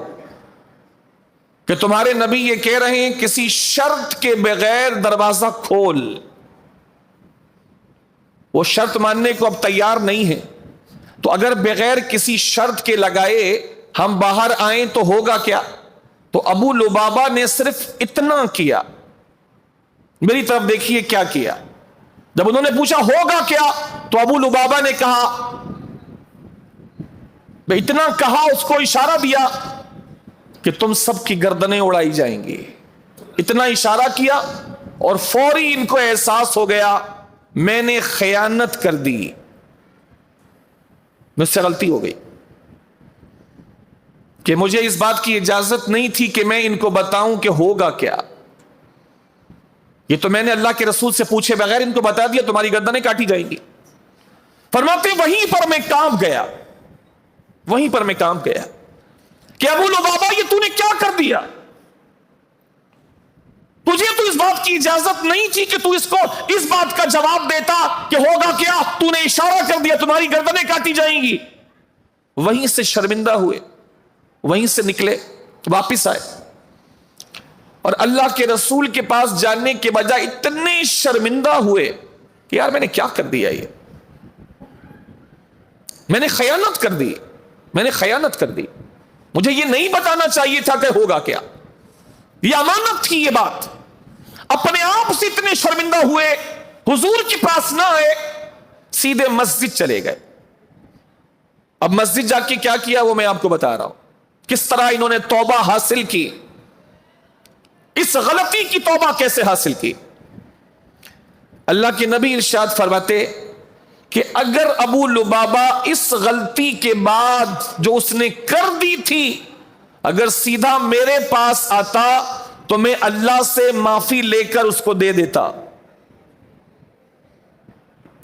کہ تمہارے نبی یہ کہہ رہے ہیں کسی شرط کے بغیر دروازہ کھول. وہ شرط ماننے کو اب تیار نہیں ہے, تو اگر بغیر کسی شرط کے لگائے ہم باہر آئیں تو ہوگا کیا. تو ابو لبابہ نے صرف اتنا کیا, میری طرف دیکھیے کیا کیا. جب انہوں نے پوچھا ہوگا کیا تو ابو لبابہ نے کہا, اتنا کہا, اس کو اشارہ دیا کہ تم سب کی گردنیں اڑائی جائیں گی. اتنا اشارہ کیا اور فوری ان کو احساس ہو گیا میں نے خیانت کر دی, مجھ سے غلطی ہو گئی. کہ مجھے اس بات کی اجازت نہیں تھی کہ میں ان کو بتاؤں کہ ہوگا کیا. یہ تو میں نے اللہ کے رسول سے پوچھے بغیر ان کو بتا دیا تمہاری گردنیں کاٹی جائیں گی. فرماتے وہیں پر میں کام گیا, وہیں پر میں کام گیا کہ ابو لبابہ یہ تو نے کیا کر دیا؟ تجھے تو اس بات کی اجازت نہیں تھی کہ تو اس کو اس بات کا جواب دیتا کہ ہوگا کیا, تو نے اشارہ کر دیا تمہاری گردنیں کاٹی جائیں گی. وہیں سے شرمندہ ہوئے, وہیں سے نکلے, واپس آئے اور اللہ کے رسول کے پاس جانے کے بجائے اتنے شرمندہ ہوئے کہ یار میں نے کیا کر دیا, یہ میں نے خیانت کر دی, میں نے خیانت کر دی, مجھے یہ نہیں بتانا چاہیے تھا کہ ہوگا کیا, یہ امانت تھی یہ بات. اپنے آپ سے اتنے شرمندہ ہوئے, حضور کے پاس نہ آئے, سیدھے مسجد چلے گئے. اب مسجد جا کے کیا کیا وہ میں آپ کو بتا رہا ہوں, کس طرح انہوں نے توبہ حاصل کی, اس غلطی کی توبہ کیسے حاصل کی. اللہ کے نبی ارشاد فرماتے کہ اگر ابو لبابہ اس غلطی کے بعد جو اس نے کر دی تھی اگر سیدھا میرے پاس آتا تو میں اللہ سے معافی لے کر اس کو دے دیتا,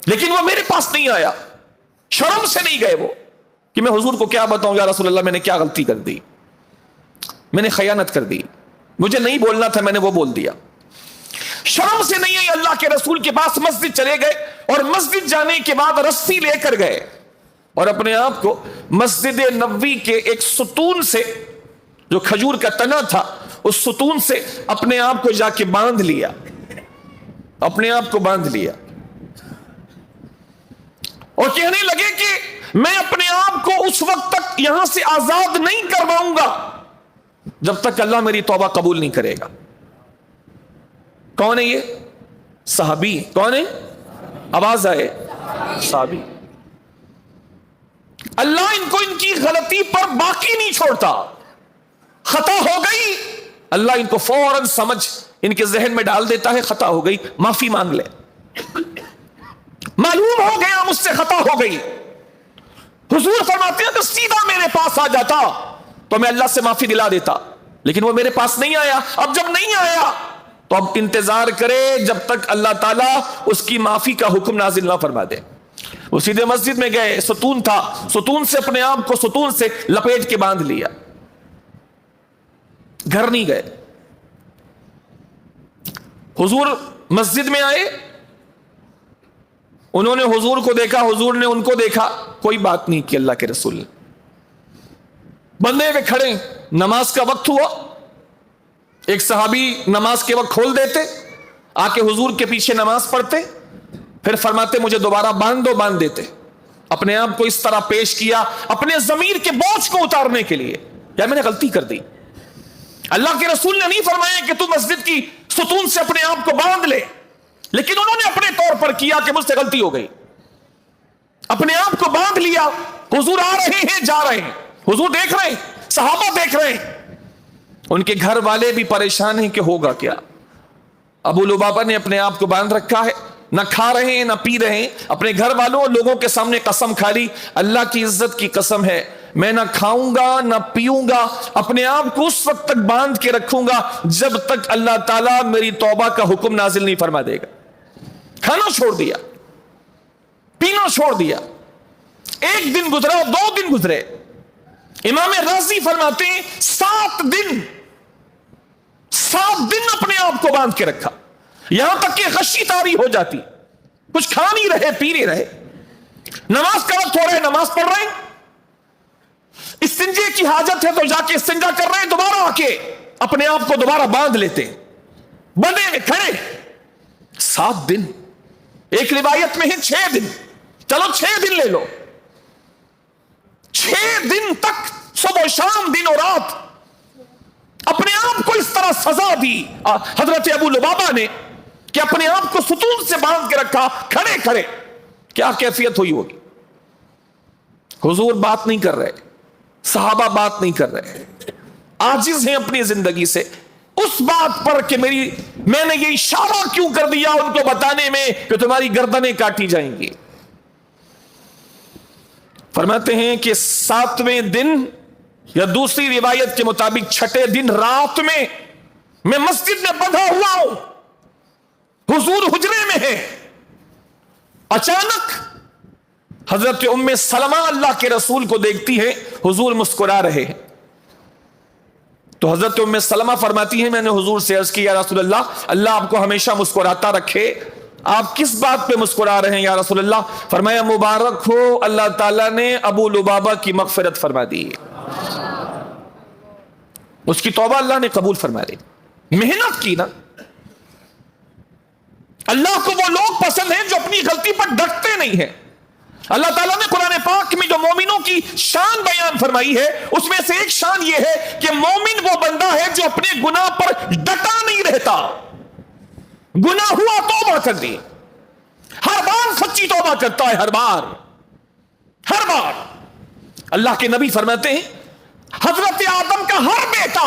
لیکن وہ میرے پاس نہیں آیا, شرم سے نہیں گئے وہ کہ میں حضور کو کیا بتاؤں یا رسول اللہ میں نے کیا غلطی کر دی, میں نے خیانت کر دی, مجھے نہیں بولنا تھا میں نے وہ بول دیا. شرم سے نہیں ہے اللہ کے رسول کے پاس مسجد چلے گئے اور مسجد جانے کے بعد رسی لے کر گئے اور اپنے آپ کو مسجد نبوی کے ایک ستون سے, جو کھجور کا تنا تھا, اس ستون سے اپنے آپ کو جا کے باندھ لیا, اپنے آپ کو باندھ لیا اور کہنے لگے کہ میں اپنے آپ کو اس وقت تک یہاں سے آزاد نہیں کرواؤں گا جب تک اللہ میری توبہ قبول نہیں کرے گا. کون ہے یہ صحابی؟ کون ہے؟ آواز آئے, صحابی. اللہ ان کو ان کی غلطی پر باقی نہیں چھوڑتا. خطا ہو گئی, اللہ ان کو فوراً سمجھ ان کے ذہن میں ڈال دیتا ہے, خطا ہو گئی, معافی مانگ لے. معلوم ہو گیا مجھ سے خطا ہو گئی. حضور فرماتے ہیں کہ سیدھا میرے پاس آ جاتا تو میں اللہ سے معافی دلا دیتا, لیکن وہ میرے پاس نہیں آیا. اب جب نہیں آیا تو اب انتظار کرے جب تک اللہ تعالیٰ اس کی معافی کا حکم نازل نہ فرما دے. وہ سیدھے مسجد میں گئے, ستون تھا, ستون سے اپنے آپ کو ستون سے لپیٹ کے باندھ لیا, گھر نہیں گئے. حضور مسجد میں آئے, انہوں نے حضور کو دیکھا, حضور نے ان کو دیکھا, کوئی بات نہیں کی اللہ کے رسول نے. بندے ہوئے کھڑے, نماز کا وقت ہوا, ایک صحابی نماز کے وقت کھول دیتے, آ کے حضور کے پیچھے نماز پڑھتے, پھر فرماتے مجھے دوبارہ باندھ دو, باندھ دیتے. اپنے آپ کو اس طرح پیش کیا اپنے ضمیر کے بوجھ کو اتارنے کے لیے, یا میں نے غلطی کر دی. اللہ کے رسول نے نہیں فرمایا کہ تو مسجد کی ستون سے اپنے آپ کو باندھ لے, لیکن انہوں نے اپنے طور پر کیا کہ مجھ سے غلطی ہو گئی, اپنے آپ کو باندھ لیا. حضور آ رہے ہیں, جا رہے ہیں, حضور دیکھ رہے ہیں, صحابہ دیکھ رہے ہیں, ان کے گھر والے بھی پریشان ہیں کہ ہوگا کیا. ابو لبابہ نے اپنے آپ کو باندھ رکھا ہے, نہ کھا رہے ہیں نہ پی رہے ہیں, اپنے گھر والوں اور لوگوں کے سامنے قسم کھا لی, اللہ کی عزت کی قسم ہے میں نہ کھاؤں گا نہ پیوں گا, اپنے آپ کو اس وقت تک باندھ کے رکھوں گا جب تک اللہ تعالیٰ میری توبہ کا حکم نازل نہیں فرما دے گا. کھانا چھوڑ دیا, پینا چھوڑ دیا. ایک دن گزرا, 2 دن گزرے. امام رازی فرماتے ہیں 7 دن اپنے آپ کو باندھ کے رکھا, یہاں تک کہ غشی طاری ہو جاتی, کچھ کھا نہیں رہے, پی نہیں رہے. نماز کا وقت ہو رہا ہے, نماز پڑھ رہے ہیں, استنجے کی حاجت ہے تو جا کے استنجا کر رہے ہیں, دوبارہ آ کے اپنے آپ کو دوبارہ باندھ لیتے, بندے کھڑے. 7 دن, ایک روایت میں ہے 6 دن, چلو 6 دن لے لو. 6 دن تک صبح و شام, دن و رات اپنے آپ کو اس طرح سزا دی حضرت ابو لبابہ نے کہ اپنے آپ کو ستون سے باندھ کے رکھا, کھڑے کھڑے. کیا کیفیت ہوئی ہوگی. حضور بات نہیں کر رہے, صحابہ بات نہیں کر رہے, عاجز ہیں اپنی زندگی سے اس بات پر کہ میں نے یہ اشارہ کیوں کر دیا ان کو بتانے میں کہ تمہاری گردنیں کاٹی جائیں گی. فرماتے ہیں کہ 7ویں دن یا دوسری روایت کے مطابق چھٹے دن رات میں میں مسجد میں بندھا ہوا ہوں، حضور حجرے میں ہے، اچانک حضرت ام سلمہ اللہ کے رسول کو دیکھتی ہے، حضور مسکرا رہے ہیں۔ تو حضرت ام سلمہ فرماتی ہے میں نے حضور سے عرض کی یا رسول اللہ، اللہ آپ کو ہمیشہ مسکراتا رکھے، آپ کس بات پہ مسکرا رہے ہیں یا رسول اللہ؟ فرمایا مبارک ہو، اللہ تعالیٰ نے ابو لبابہ کی مغفرت فرما دی، اس کی توبہ اللہ نے قبول فرما لی، محنت کی نا۔ اللہ کو وہ لوگ پسند ہیں جو اپنی غلطی پر ڈٹتے نہیں ہیں۔ اللہ تعالیٰ نے قرآن پاک میں جو مومنوں کی شان بیان فرمائی ہے، اس میں سے ایک شان یہ ہے کہ مومن وہ بندہ ہے جو اپنے گناہ پر ڈٹا نہیں رہتا، گناہ ہوا توبہ کر دی، ہر بار سچی توبہ کرتا ہے، ہر بار۔ اللہ کے نبی فرماتے ہیں حضرت آدم کا ہر بیٹا،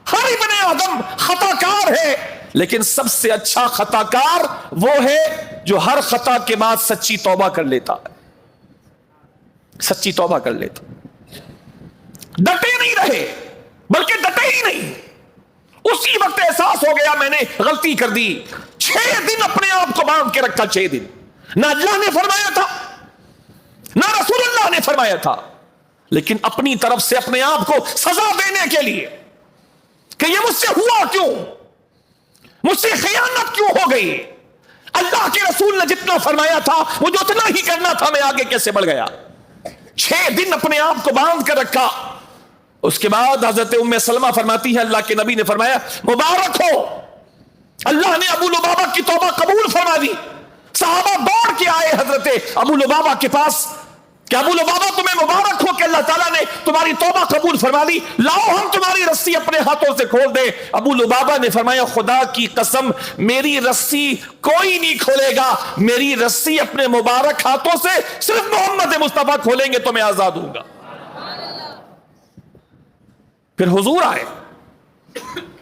ہر ابن آدم خطا کار ہے، لیکن سب سے اچھا خطا کار وہ ہے جو ہر خطا کے بعد سچی توبہ کر لیتا ہے، سچی توبہ کر لیتا، ڈٹے نہیں رہے، بلکہ ڈٹے ہی نہیں، اسی وقت احساس ہو گیا میں نے غلطی کر دی، 6 دن اپنے آپ کو باندھ کے رکھا، 6 دن، نہ اللہ نے فرمایا تھا نہ رسول اللہ نے فرمایا تھا، لیکن اپنی طرف سے اپنے آپ کو سزا دینے کے لیے کہ یہ مجھ سے ہوا کیوں، مجھ سے خیانت کیوں ہو گئی، اللہ کے رسول نے جتنا فرمایا تھا مجھے اتنا ہی کرنا تھا، میں آگے کیسے بڑھ گیا؟ 6 دن اپنے آپ کو باندھ کر رکھا۔ اس کے بعد حضرت ام سلمہ فرماتی ہے اللہ کے نبی نے فرمایا مبارک ہو، اللہ نے ابو لبابہ کی توبہ قبول فرما دی۔ صحابہ دوڑ کے آئے حضرت ابو لبابہ کے پاس کہ ابو لبابہ تمہیں مبارک ہو کہ اللہ تعالیٰ نے تمہاری توبہ قبول فرما لی، لاؤ ہم تمہاری رسی اپنے ہاتھوں سے کھول دیں۔ ابو لبابہ نے فرمایا خدا کی قسم میری رسی کوئی نہیں کھولے گا، میری رسی اپنے مبارک ہاتھوں سے صرف محمد مصطفیٰ کھولیں گے تو میں آزاد ہوں گا۔ پھر حضور آئے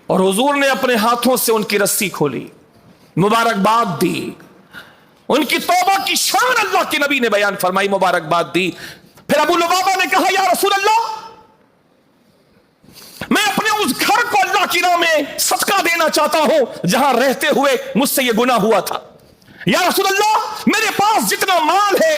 اور حضور نے اپنے ہاتھوں سے ان کی رسی کھولی، مبارکباد دی، ان کی توبہ کی شان اللہ کے نبی نے بیان فرمائی، مبارکباد دی۔ پھر ابو لبابہ نے کہا یا رسول اللہ میں اپنے اس گھر کو اللہ کی راہ میں صدقہ دینا چاہتا ہوں جہاں رہتے ہوئے مجھ سے یہ گناہ ہوا تھا، یا رسول اللہ میرے پاس جتنا مال ہے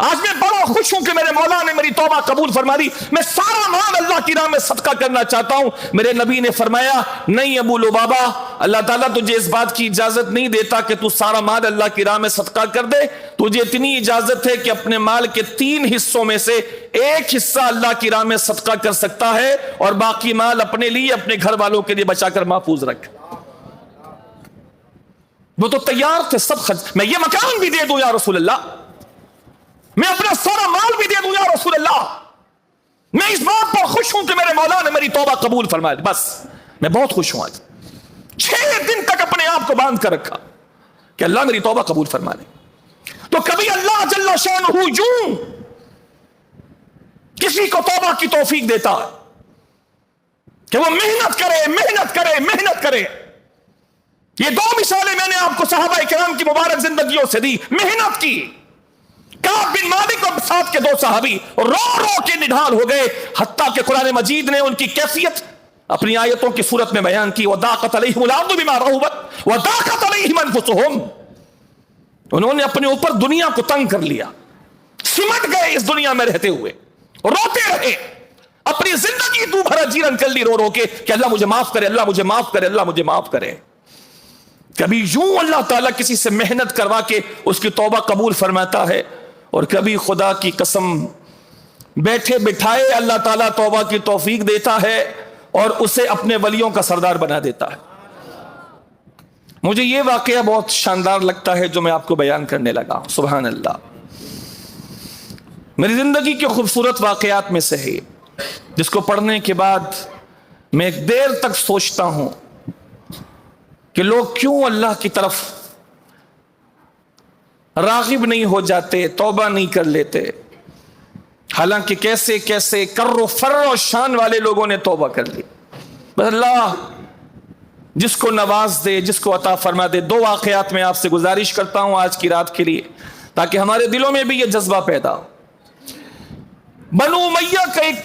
آج میں بڑا خوش ہوں کہ میرے مولا نے میری توبہ قبول فرما دی، میں سارا مال اللہ کی راہ میں صدقہ کرنا چاہتا ہوں۔ میرے نبی نے فرمایا نہیں ابو لبابہ، اللہ تعالیٰ تجھے اس بات کی اجازت نہیں دیتا کہ تو سارا مال اللہ کی راہ میں صدقہ کر دے، تجھے اتنی اجازت ہے کہ اپنے مال کے 3 حصوں میں سے 1 حصہ اللہ کی راہ میں صدقہ کر سکتا ہے اور باقی مال اپنے لیے اپنے گھر والوں کے لیے بچا کر محفوظ رکھ۔ وہ تو تیار تھے سب خرچ، میں یہ مکان بھی دے دوں یا رسول اللہ، میں اپنا سارا مال بھی دے دوں یا رسول اللہ، میں اس بات پر خوش ہوں کہ میرے مولا نے میری توبہ قبول فرما دی، بس میں بہت خوش ہوں۔ آج 6 دن تک اپنے آپ کو باندھ کر رکھا کہ اللہ میری توبہ قبول فرما لے۔ تو کبھی اللہ جل شانہ یوں کسی کو توبہ کی توفیق دیتا ہے کہ وہ محنت کرے محنت کرے محنت کرے۔ یہ 2 مثالیں میں نے آپ کو صحابہ کرام کی مبارک زندگیوں سے دی، محنت کی۔ کعب بن مالک اور ساتھ کے 2 صحابی رو رو کے نڈھال ہو گئے، حتیٰ کہ قرآن مجید نے ان کی کیفیت اپنی آیتوں کی صورت میں بیان کی، وَضَاقَتْ عَلَيْهِمُ الْأَرْضُ بِمَا رَحُبَتْ وَضَاقَتْ عَلَيْهِمْ أَنفُسُهُمْ۔ انہوں نے اپنے اوپر دنیا کو تنگ کر لیا، سمٹ گئے اس دنیا میں رہتے ہوئے، روتے رہے، اپنی زندگی دو بھرا جیرن کر لی رو رو کے کہ اللہ مجھے معاف کرے، اللہ مجھے معاف کرے، اللہ مجھے معاف کرے۔ کبھی یوں اللہ تعالیٰ کسی سے محنت کروا کے اس کی توبہ قبول فرماتا ہے، اور کبھی خدا کی قسم بیٹھے بٹھائے اللہ تعالیٰ توبہ کی توفیق دیتا ہے اور اسے اپنے ولیوں کا سردار بنا دیتا ہے۔ مجھے یہ واقعہ بہت شاندار لگتا ہے جو میں آپ کو بیان کرنے لگا، سبحان اللہ، میری زندگی کے خوبصورت واقعات میں سے ہے، جس کو پڑھنے کے بعد میں ایک دیر تک سوچتا ہوں کہ لوگ کیوں اللہ کی طرف راغب نہیں ہو جاتے، توبہ نہیں کر لیتے، حالانکہ کیسے کیسے کر و فر و شان والے لوگوں نے توبہ کر لی۔ بس اللہ جس کو نواز دے، جس کو عطا فرما دے۔ 2 واقعات میں آپ سے گزارش کرتا ہوں آج کی رات کے لیے تاکہ ہمارے دلوں میں بھی یہ جذبہ پیدا ہو۔ بنو امیہ کا ایک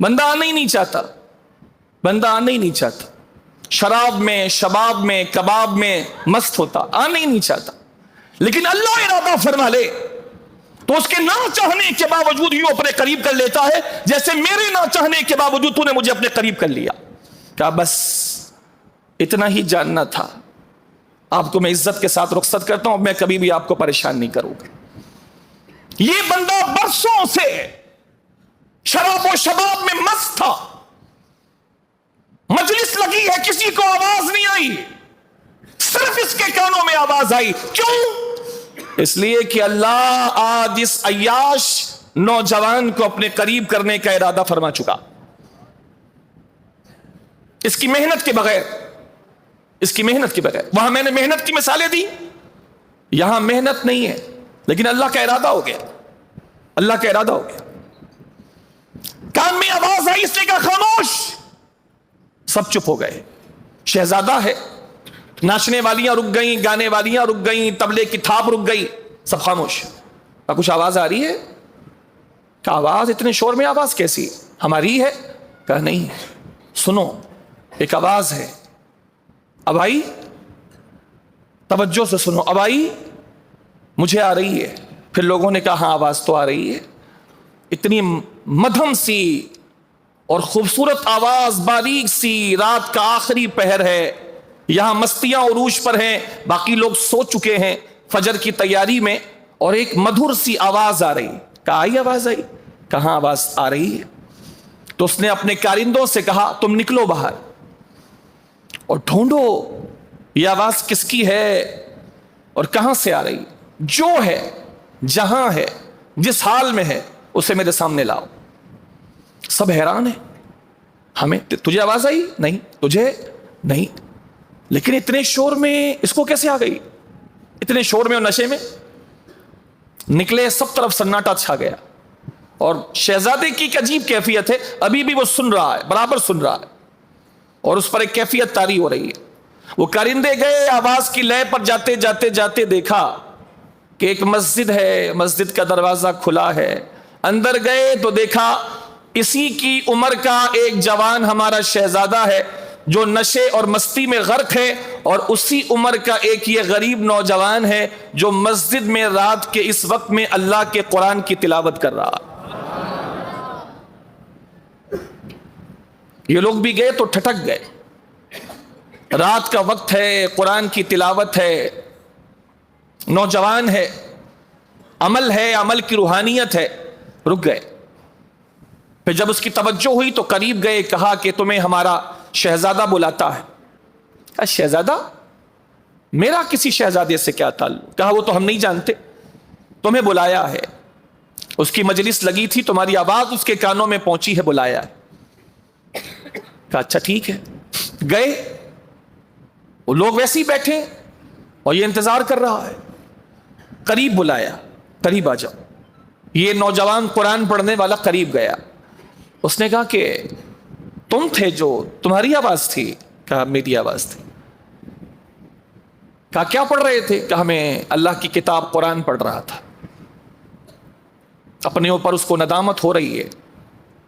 بندہ آنا ہی نہیں چاہتا، بندہ آنا ہی نہیں چاہتا، شراب میں، شباب میں، کباب میں مست ہوتا، آنا ہی نہیں چاہتا. لیکن اللہ ارادہ فرما لے تو اس کے نہ چاہنے کے باوجود یوں اپنے قریب کر لیتا ہے، جیسے میرے نہ چاہنے کے باوجود تو نے مجھے اپنے قریب کر لیا. کہا بس اتنا ہی جاننا تھا، آپ کو میں عزت کے ساتھ رخصت کرتا ہوں، میں کبھی بھی آپ کو پریشان نہیں کروں گا. یہ بندہ برسوں سے شراب و شباب میں مست تھا، مجلس لگی ہے، کسی کو آواز نہیں آئی، صرف اس کے کانوں میں آواز آئی. کیوں؟ اس لیے کہ اللہ آج اس عیاش نوجوان کو اپنے قریب کرنے کا ارادہ فرما چکا. اس کی محنت کے بغیر، اس کی محنت کے بغیر. وہاں میں نے محنت کی مثالیں دی، یہاں محنت نہیں ہے، لیکن اللہ کا ارادہ ہو گیا، اللہ کا ارادہ ہو گیا. کان میں آواز آئی، اس نے کہا خاموش. سب چپ ہو گئے. شہزادہ ہے، ناچنے والیاں رک گئیں، گانے والیاں رک گئیں، طبلے کی تھاپ رک گئی، سب خاموش. کہا کچھ آواز آ رہی ہے؟ کہا آواز اتنے شور میں آواز کیسی؟ ہماری ہے؟ کہا نہیں، سنو ایک آواز ہے. اب آئی؟ توجہ سے سنو. اب آئی؟ مجھے آ رہی ہے. پھر لوگوں نے کہا ہاں آواز تو آ رہی ہے. اتنی مدھم سی اور خوبصورت آواز، باریک سی، رات کا آخری پہر ہے، یہاں مستیاں عروج پر ہیں، باقی لوگ سو چکے ہیں فجر کی تیاری میں، اور ایک مدھر سی آواز آ رہی. کہا آئی آواز؟ آئی؟ کہاں آواز آ رہی ہے. تو اس نے اپنے کارندوں سے کہا تم نکلو باہر اور ڈھونڈو یہ آواز کس کی ہے اور کہاں سے آ رہی. جو ہے، جہاں ہے، جس حال میں ہے، اسے میرے سامنے لاؤ. سب حیران ہیں. ہمیں تجھے آواز آئی؟ نہیں. تجھے؟ نہیں. لیکن اتنے شور میں اس کو کیسے آ گئی؟ اتنے شور میں اور نشے میں. نکلے، سب طرف سناٹا چھا گیا، اور شہزادے کی ایک عجیب کیفیت ہے، ابھی بھی وہ سن رہا ہے، برابر سن رہا ہے، اور اس پر ایک کیفیت طاری ہو رہی ہے. وہ کارندے گئے، آواز کی لے پر جاتے جاتے جاتے دیکھا کہ ایک مسجد ہے، مسجد کا دروازہ کھلا ہے. اندر گئے تو دیکھا اسی کی عمر کا ایک جوان ہمارا شہزادہ ہے جو نشے اور مستی میں غرق ہے، اور اسی عمر کا ایک یہ غریب نوجوان ہے جو مسجد میں رات کے اس وقت میں اللہ کے قرآن کی تلاوت کر رہا. یہ لوگ بھی گئے تو ٹھٹک گئے. رات کا وقت ہے، قرآن کی تلاوت ہے، نوجوان ہے، عمل ہے، عمل کی روحانیت ہے. رک گئے. پھر جب اس کی توجہ ہوئی تو قریب گئے، کہا کہ تمہیں ہمارا شہزادہ بلاتا ہے. کہا شہزادہ؟ میرا کسی شہزادے سے کیا تعلق؟ کہا وہ تو ہم نہیں جانتے، تمہیں بلایا ہے، اس کی مجلس لگی تھی، تمہاری آواز اس کے کانوں میں پہنچی ہے، بلایا ہے. کہا اچھا ٹھیک ہے. گئے، وہ لوگ ویسے ہی بیٹھے اور یہ انتظار کر رہا ہے. قریب بلایا، قریب آ جاؤ. یہ نوجوان قرآن پڑھنے والا قریب گیا. اس نے کہا کہ تم تھے جو، تمہاری آواز تھی؟ کہا میری آواز تھی. کہا کیا پڑھ رہے تھے؟ کہا میں اللہ کی کتاب قرآن پڑھ رہا تھا. اپنے اوپر اس کو ندامت ہو رہی ہے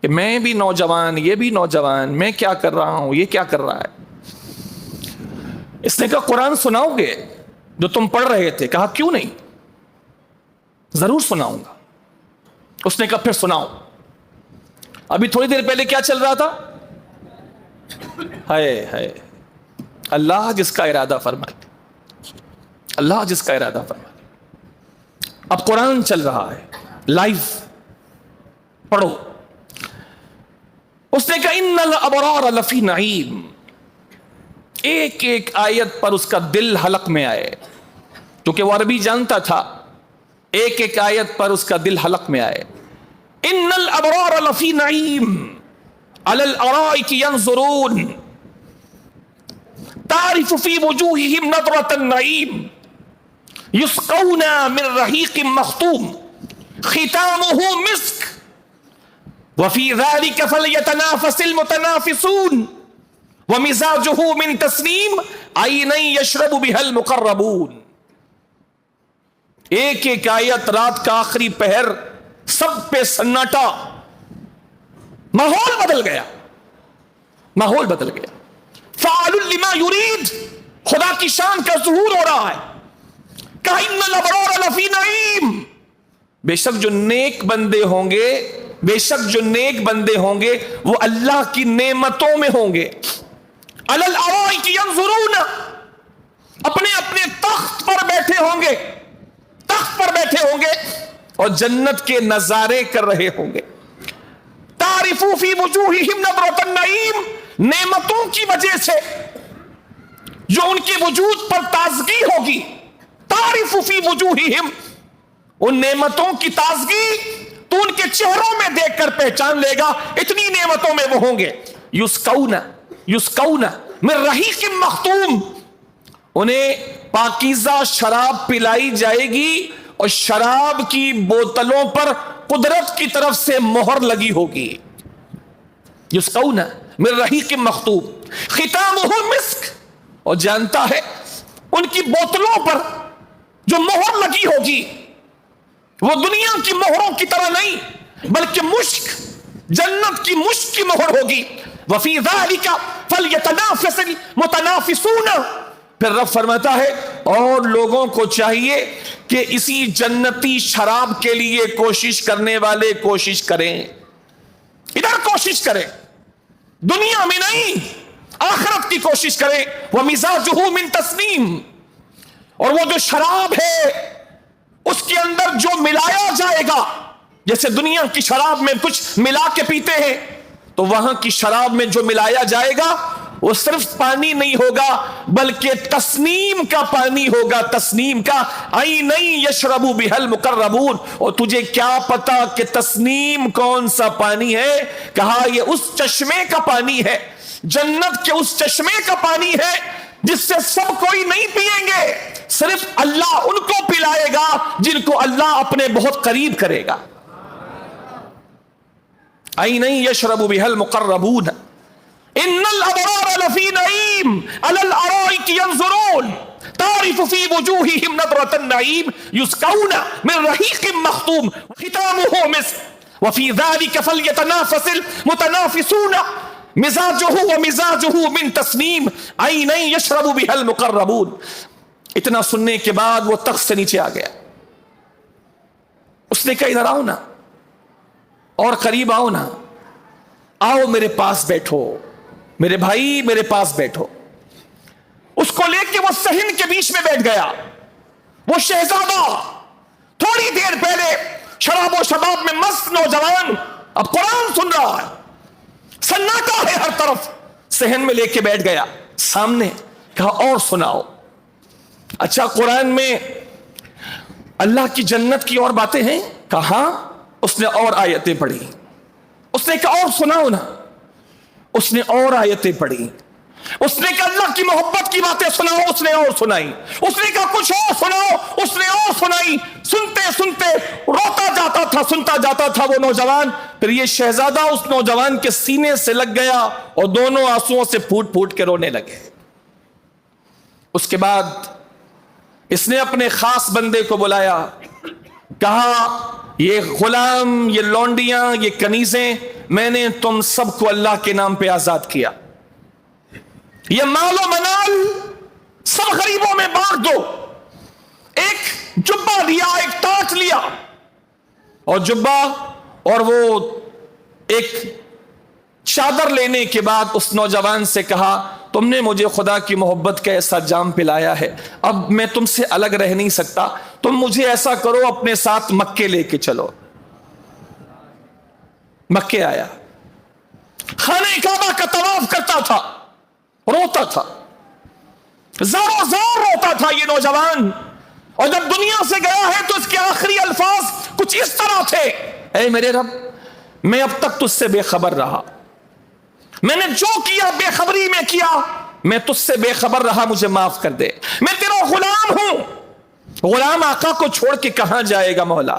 کہ میں بھی نوجوان، یہ بھی نوجوان، میں کیا کر رہا ہوں، یہ کیا کر رہا ہے. اس نے کہا قرآن سناؤ گے جو تم پڑھ رہے تھے؟ کہا کیوں نہیں، ضرور سناؤں گا. اس نے کہا پھر سناؤ. ابھی تھوڑی دیر پہلے کیا چل رہا تھا؟ ہے اللہ جس کا ارادہ فرمائے، اللہ جس کا ارادہ فرمائے. اب قرآن چل رہا ہے لائیو، پڑھو. اس نے کہا ان الابرار لفی نعیم. ایک ایک آیت پر اس کا دل حلق میں آئے، کیونکہ وہ عربی جانتا تھا. ایک ایک آیت پر اس کا دل حلق میں آئے. ان الابرار لفی نعیم علی الارائک ینظرون تعرف فی وجوہہم نظرۃ النعیم یسقون من رحیق مختوم ختامہ مسک وفی ذلک فلیتنافس المتنافسون ومزاجہ من تسنیم عینا یشرب بها المقربون. ایک ایک آیت، رات کا آخری پہر، سب پہ سناٹا، ماحول بدل گیا، ماحول بدل گیا. فعال لما یرید، خدا کی شان کا ظہور ہو رہا ہے. کہا ان الابرار لفی نعیم، بے شک جو نیک بندے ہوں گے، بے شک جو نیک بندے ہوں گے وہ اللہ کی نعمتوں میں ہوں گے. علی الارائک ینظرون، اپنے اپنے تخت پر بیٹھے ہوں گے، تخت پر بیٹھے ہوں گے اور جنت کے نظارے کر رہے ہوں گے. تعرف فی وجوہہم نظرۃ النعیم، نعمتوں کی وجہ سے جو ان کے وجود پر تازگی ہوگی. تعرف فی وجوہہم، ان نعمتوں کی تازگی تو ان کے چہروں میں دیکھ کر پہچان لے گا، اتنی نعمتوں میں وہ ہوں گے. یسقون من رحیق مختوم، انہیں پاکیزہ شراب پلائی جائے گی اور شراب کی بوتلوں پر قدرت کی طرف سے مہر لگی ہوگی. یسقون من رحیق مختوم ختامہ مسک، اور جانتا ہے ان کی بوتلوں پر جو مہر لگی ہوگی وہ دنیا کی مہروں کی طرح نہیں بلکہ مشک، جنت کی مشک کی مہر ہوگی. وفی ذالک فلیتنافس المتنافسون، پھر رب فرماتا ہے اور لوگوں کو چاہیے کہ اسی جنتی شراب کے لیے کوشش کرنے والے کوشش کریں، ادھر کوشش کریں، دنیا میں نہیں آخرت کی کوشش کریں. ومزاجہ من تسنیم، اور وہ جو شراب ہے اس کے اندر جو ملایا جائے گا، جیسے دنیا کی شراب میں کچھ ملا کے پیتے ہیں تو وہاں کی شراب میں جو ملایا جائے گا وہ صرف پانی نہیں ہوگا بلکہ تسنیم کا پانی ہوگا، تسنیم کا. عین یشرب بها المقربون، اور تجھے کیا پتا کہ تسنیم کون سا پانی ہے؟ کہا یہ اس چشمے کا پانی ہے، جنت کے اس چشمے کا پانی ہے جس سے سب کوئی نہیں پیئیں گے، صرف اللہ ان کو پلائے گا جن کو اللہ اپنے بہت قریب کرے گا. عین یشرب بها المقربون ان الابرار لفی نعیم علی الارائک ینظرون تعرف فی وجوہہم نظرۃ النعیم یسقون من رحیق مختوم ختامہ مسک وفی ذلک فلیتنافس المتنافسون مزاجہ ومزاجہ من تسنیم عین یشرب بها المقربون. اتنا سننے کے بعد وہ تخت سے نیچے آ گیا. اس نے کہا ادھر آؤ نا، اور قریب آؤ نا، آؤ میرے پاس بیٹھو، میرے بھائی میرے پاس بیٹھو. اس کو لے کے وہ صحن کے بیچ میں بیٹھ گیا. وہ شہزادہ تھوڑی دیر پہلے شراب و شباب میں مست نوجوان اب قرآن سن رہا ہے، سناٹا ہے ہر طرف، صحن میں لے کے بیٹھ گیا سامنے. کہا اور سناؤ. اچھا قرآن میں اللہ کی جنت کی اور باتیں ہیں؟ کہا. اس نے اور آیتیں پڑھی. اس نے کہا اور سناؤ نا. اس نے اور آیتیں پڑھی. اس نے کہا اللہ کی محبت کی باتیں سناؤ. اس نے اور سنائی. اس نے کہا کچھ اور سناؤ. اس نے اور سنائی. سنتے سنتے روتا جاتا تھا، سنتا جاتا تھا وہ نوجوان. پھر یہ شہزادہ اس نوجوان کے سینے سے لگ گیا اور دونوں آنسوؤں سے پھوٹ پھوٹ کے رونے لگے. اس کے بعد اس نے اپنے خاص بندے کو بلایا. کہا یہ غلام، یہ لونڈیاں، یہ کنیزیں، میں نے تم سب کو اللہ کے نام پہ آزاد کیا. یہ مال و منال سب غریبوں میں بانٹ دو. ایک جبہ لیا، ایک ٹاٹ لیا، اور جبہ اور وہ ایک چادر لینے کے بعد اس نوجوان سے کہا تم نے مجھے خدا کی محبت کا ایسا جام پلایا ہے، اب میں تم سے الگ رہ نہیں سکتا، تم مجھے ایسا کرو اپنے ساتھ مکے لے کے چلو. مکے آیا، خانہ کعبہ کا طواف کرتا تھا، روتا تھا، زار زار روتا تھا یہ نوجوان. اور جب دنیا سے گیا ہے تو اس کے آخری الفاظ کچھ اس طرح تھے: اے میرے رب، میں اب تک تجھ سے بے خبر رہا، میں نے جو کیا بے خبری میں کیا، میں تجھ سے بے خبر رہا، مجھے معاف کر دے. میں تیرا غلام ہوں. غلام آقا کو چھوڑ کے کہاں جائے گا مولا؟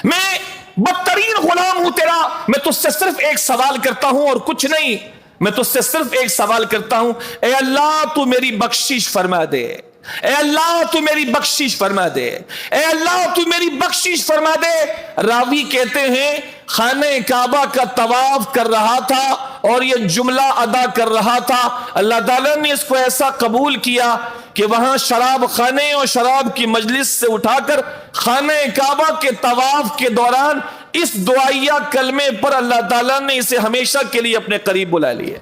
میں بدترین غلام ہوں تیرا. میں تجھ سے صرف ایک سوال کرتا ہوں اور کچھ نہیں. میں تجھ سے صرف ایک سوال کرتا ہوں، اے اللہ تو میری بخشش فرما دے. اے اللہ تو میری بخشش فرما دے، اے اللہ تو میری بخشش فرما دے۔ راوی کہتے ہیں خانہ کعبہ کا طواف کر رہا تھا اور یہ جملہ ادا کر رہا تھا، اللہ تعالیٰ نے اس کو ایسا قبول کیا کہ وہاں شراب خانے اور شراب کی مجلس سے اٹھا کر خانہ کعبہ کے طواف کے دوران اس دعائیہ کلمے پر اللہ تعالیٰ نے اسے ہمیشہ کے لیے اپنے قریب بلا لیا۔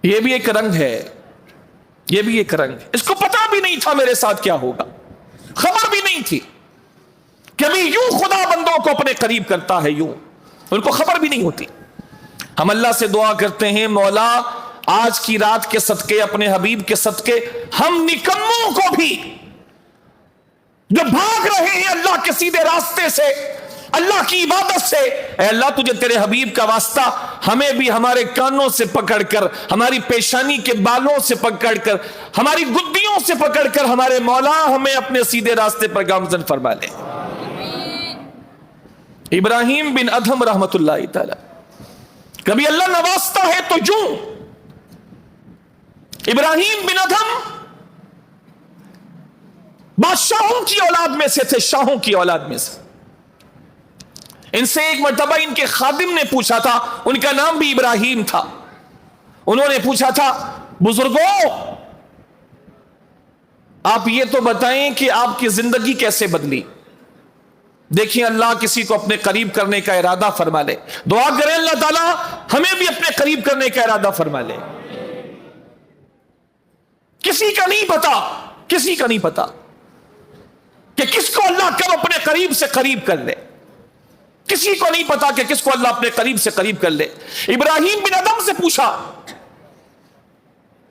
یہ بھی ایک رنگ ہے، یہ بھی ایک رنگ ہے۔ اس کو پتا بھی نہیں تھا میرے ساتھ کیا ہوگا، خبر بھی نہیں تھی کہ ابھی یوں خدا بندوں کو اپنے قریب کرتا ہے، یوں ان کو خبر بھی نہیں ہوتی۔ ہم اللہ سے دعا کرتے ہیں مولا آج کی رات کے صدقے، اپنے حبیب کے صدقے، ہم نکموں کو بھی جو بھاگ رہے ہیں اللہ کے سیدھے راستے سے، اللہ کی عبادت سے، اے اللہ تجھے تیرے حبیب کا واسطہ ہمیں بھی ہمارے کانوں سے پکڑ کر، ہماری پیشانی کے بالوں سے پکڑ کر، ہماری گدیوں سے پکڑ کر ہمارے مولا ہمیں اپنے سیدھے راستے پر گامزن فرما لے۔ ابراہیم بن ادھم رحمت اللہ تعالی، کبھی اللہ نوازتا ہے تو یوں۔ ابراہیم بن ادھم بادشاہوں کی اولاد میں سے تھے، شاہوں کی اولاد میں سے۔ ان سے ایک مرتبہ ان کے خادم نے پوچھا تھا، ان کا نام بھی ابراہیم تھا، انہوں نے پوچھا تھا بزرگوں آپ یہ تو بتائیں کہ آپ کی زندگی کیسے بدلی۔ دیکھیں اللہ کسی کو اپنے قریب کرنے کا ارادہ فرما لے، دعا کریں اللہ تعالیٰ ہمیں بھی اپنے قریب کرنے کا ارادہ فرما لے۔ کسی کا نہیں پتا، کسی کا نہیں پتا کہ کس کو اللہ کب اپنے قریب سے قریب کر لے، کسی کو نہیں پتا کہ کس کو اللہ اپنے قریب سے قریب کر لے۔ ابراہیم بن ادم سے پوچھا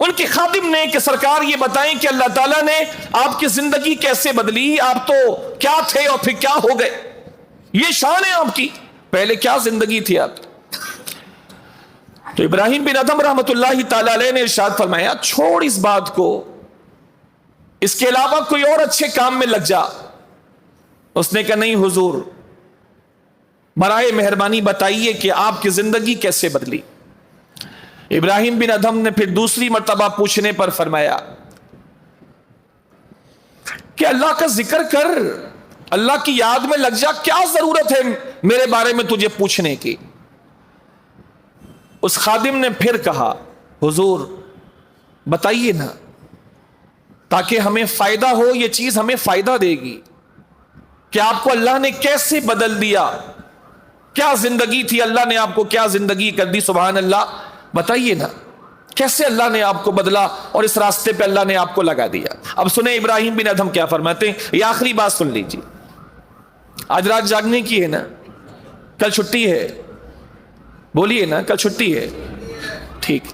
ان کے خادم نے کہ سرکار یہ بتائیں کہ اللہ تعالیٰ نے آپ کی زندگی کیسے بدلی، آپ تو کیا تھے اور پھر کیا ہو گئے، یہ شان ہے آپ کی، پہلے کیا زندگی تھی آپ کی۔ تو ابراہیم بن ادم رحمت اللہ تعالی علیہ نے ارشاد فرمایا چھوڑ اس بات کو، اس کے علاوہ کوئی اور اچھے کام میں لگ جا۔ اس نے کہا نہیں حضور برائے مہربانی بتائیے کہ آپ کی زندگی کیسے بدلی۔ ابراہیم بن ادھم نے پھر دوسری مرتبہ پوچھنے پر فرمایا کہ اللہ کا ذکر کر، اللہ کی یاد میں لگ جا، کیا ضرورت ہے میرے بارے میں تجھے پوچھنے کی۔ اس خادم نے پھر کہا حضور بتائیے نا، تاکہ ہمیں فائدہ ہو، یہ چیز ہمیں فائدہ دے گی کہ آپ کو اللہ نے کیسے بدل دیا، کیا زندگی تھی، اللہ نے آپ کو کیا زندگی کر دی، سبحان اللہ، بتائیے نا کیسے اللہ نے آپ کو بدلا اور اس راستے پہ اللہ نے آپ کو لگا دیا۔ اب سنیں ابراہیم بن ادھم کیا فرماتے ہیں، یہ آخری بات سن لیجیے۔ آج رات جاگنے کی ہے نا، کل چھٹی ہے، بولیے نا کل چھٹی ہے، ٹھیک۔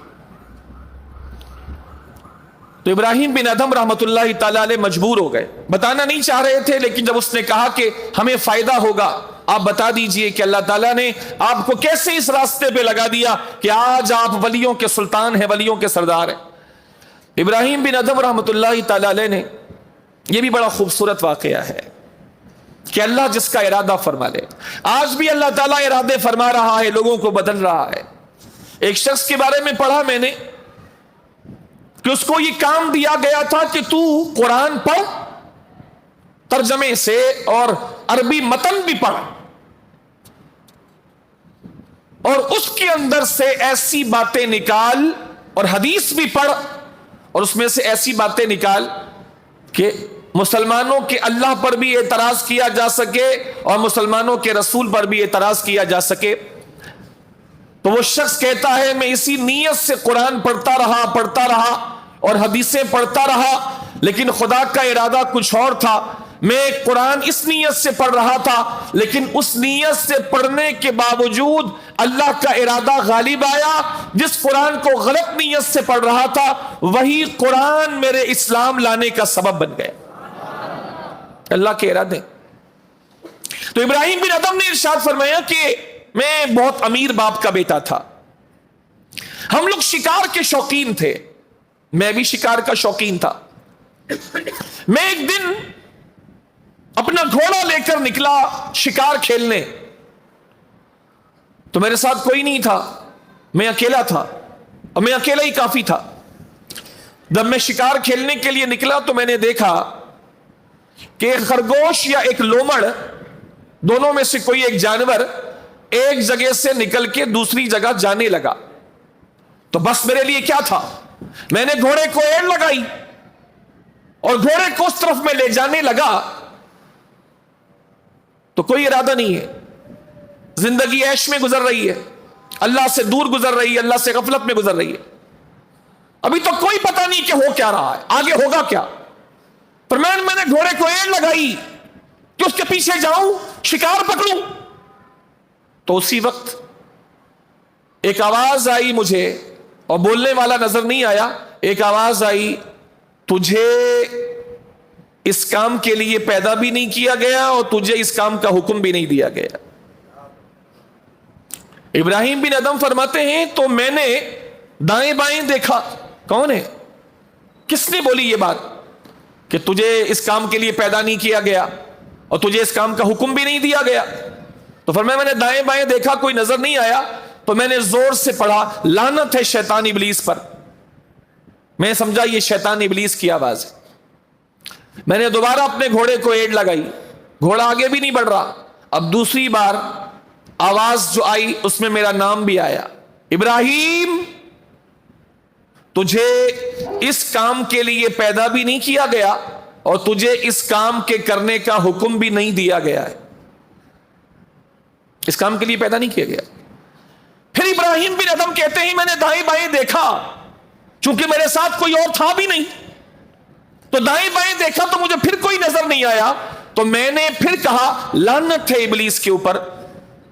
تو ابراہیم بن ادھم رحمت اللہ تعالی علیہ مجبور ہو گئے، بتانا نہیں چاہ رہے تھے، لیکن جب اس نے کہا کہ ہمیں فائدہ ہوگا آپ بتا دیجئے کہ اللہ تعالیٰ نے آپ کو کیسے اس راستے پہ لگا دیا کہ آج آپ ولیوں کے سلطان ہیں، ولیوں کے سردار ہیں۔ ابراہیم بن ادھم رحمت اللہ تعالی علیہ نے، یہ بھی بڑا خوبصورت واقعہ ہے کہ اللہ جس کا ارادہ فرما لے، آج بھی اللہ تعالیٰ ارادے فرما رہا ہے، لوگوں کو بدل رہا ہے۔ ایک شخص کے بارے میں پڑھا میں نے کہ اس کو یہ کام دیا گیا تھا کہ تو قرآن پڑھ، ترجمے سے اور عربی متن بھی پڑھ، اور اس کے اندر سے ایسی باتیں نکال، اور حدیث بھی پڑھ اور اس میں سے ایسی باتیں نکال کہ مسلمانوں کے اللہ پر بھی اعتراض کیا جا سکے اور مسلمانوں کے رسول پر بھی اعتراض کیا جا سکے۔ تو وہ شخص کہتا ہے میں اسی نیت سے قرآن پڑھتا رہا اور حدیثیں پڑھتا رہا، لیکن خدا کا ارادہ کچھ اور تھا۔ میں قرآن اس نیت سے پڑھ رہا تھا، لیکن اس نیت سے پڑھنے کے باوجود اللہ کا ارادہ غالب آیا۔ جس قرآن کو غلط نیت سے پڑھ رہا تھا وہی قرآن میرے اسلام لانے کا سبب بن گئے، اللہ کے ارادے۔ تو ابراہیم بن ادھم نے ارشاد فرمایا کہ میں بہت امیر باپ کا بیٹا تھا، ہم لوگ شکار کے شوقین تھے، میں بھی شکار کا شوقین تھا۔ میں ایک دن اپنا گھوڑا لے کر نکلا شکار کھیلنے، تو میرے ساتھ کوئی نہیں تھا، میں اکیلا تھا، اور میں اکیلا ہی کافی تھا۔ جب میں شکار کھیلنے کے لیے نکلا تو میں نے دیکھا کہ ایک خرگوش یا ایک لومڑ، دونوں میں سے کوئی ایک جانور ایک جگہ سے نکل کے دوسری جگہ جانے لگا. تو بس میرے لیے کیا تھا، میں نے گھوڑے کو ایڑ لگائی اور گھوڑے کو اس طرف میں لے جانے لگا. تو کوئی ارادہ نہیں ہے، زندگی عیش میں گزر رہی ہے، اللہ سے دور گزر رہی ہے، اللہ سے غفلت میں گزر رہی ہے. ابھی تو کوئی پتہ نہیں کہ ہو کیا رہا ہے، آگے ہوگا کیا. پر میں نے گھوڑے کو ایڑ لگائی کہ اس کے پیچھے جاؤں، شکار پکڑوں. تو اسی وقت ایک آواز آئی مجھے، اور بولنے والا نظر نہیں آیا. ایک آواز آئی، تجھے اس کام کے لیے پیدا بھی نہیں کیا گیا اور تجھے اس کام کا حکم بھی نہیں دیا گیا. ابراہیم بن ادم فرماتے ہیں تو میں نے دائیں بائیں دیکھا. کون ہے، کس نے بولی یہ بات کہ تجھے اس کام کے لیے پیدا نہیں کیا گیا اور تجھے اس کام کا حکم بھی نہیں دیا گیا؟ تو فرمایا میں نے دائیں بائیں دیکھا، کوئی نظر نہیں آیا. تو میں نے زور سے پڑھا، لعنت ہے شیطان ابلیس پر. میں سمجھا یہ شیطان ابلیس کی آواز ہے. میں نے دوبارہ اپنے گھوڑے کو ایڑ لگائی، گھوڑا آگے بھی نہیں بڑھ رہا. اب دوسری بار آواز جو آئی اس میں میرا نام بھی آیا، ابراہیم تجھے اس کام کے لیے پیدا بھی نہیں کیا گیا اور تجھے اس کام کے کرنے کا حکم بھی نہیں دیا گیا ہے. اس کام کے لیے پیدا نہیں کیا گیا. پھر ابراہیم بن ادم کہتے ہیں میں نے دائیں بائیں دیکھا، چونکہ میرے ساتھ کوئی اور تھا بھی نہیں، تو دائیں بائیں دیکھا تو مجھے پھر کوئی نظر نہیں آیا. تو میں نے پھر کہا لعنت ہے ابلیس کے اوپر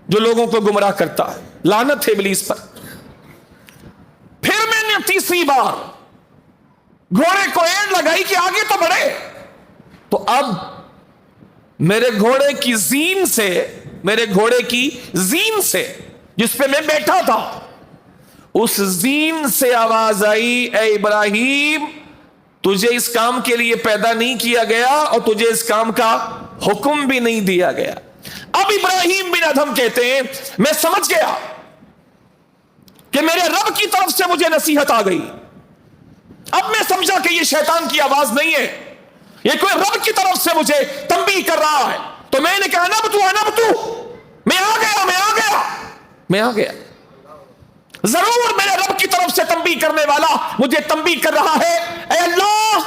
جو لوگوں کو گمراہ کرتا ہے، لعنت ہے ابلیس پر. پھر میں نے تیسری بار گھوڑے کو ایڑ لگائی کہ آگے تو بڑھے. تو اب میرے گھوڑے کی زین سے جس پہ میں بیٹھا تھا، اس زین سے آواز آئی اے ابراہیم تجھے اس کام کے لیے پیدا نہیں کیا گیا اور تجھے اس کام کا حکم بھی نہیں دیا گیا. اب ابراہیم بن ادم کہتے ہیں میں سمجھ گیا کہ میرے رب کی طرف سے مجھے نصیحت آ گئی. اب میں سمجھا کہ یہ شیطان کی آواز نہیں ہے، یہ کوئی رب کی طرف سے مجھے تنبیہ کر رہا ہے. تو میں نے کہا نبتو میں آ گیا. ضرور میرے رب کی طرف سے تنبیہ کرنے والا مجھے تنبیہ کر رہا ہے. اے اللہ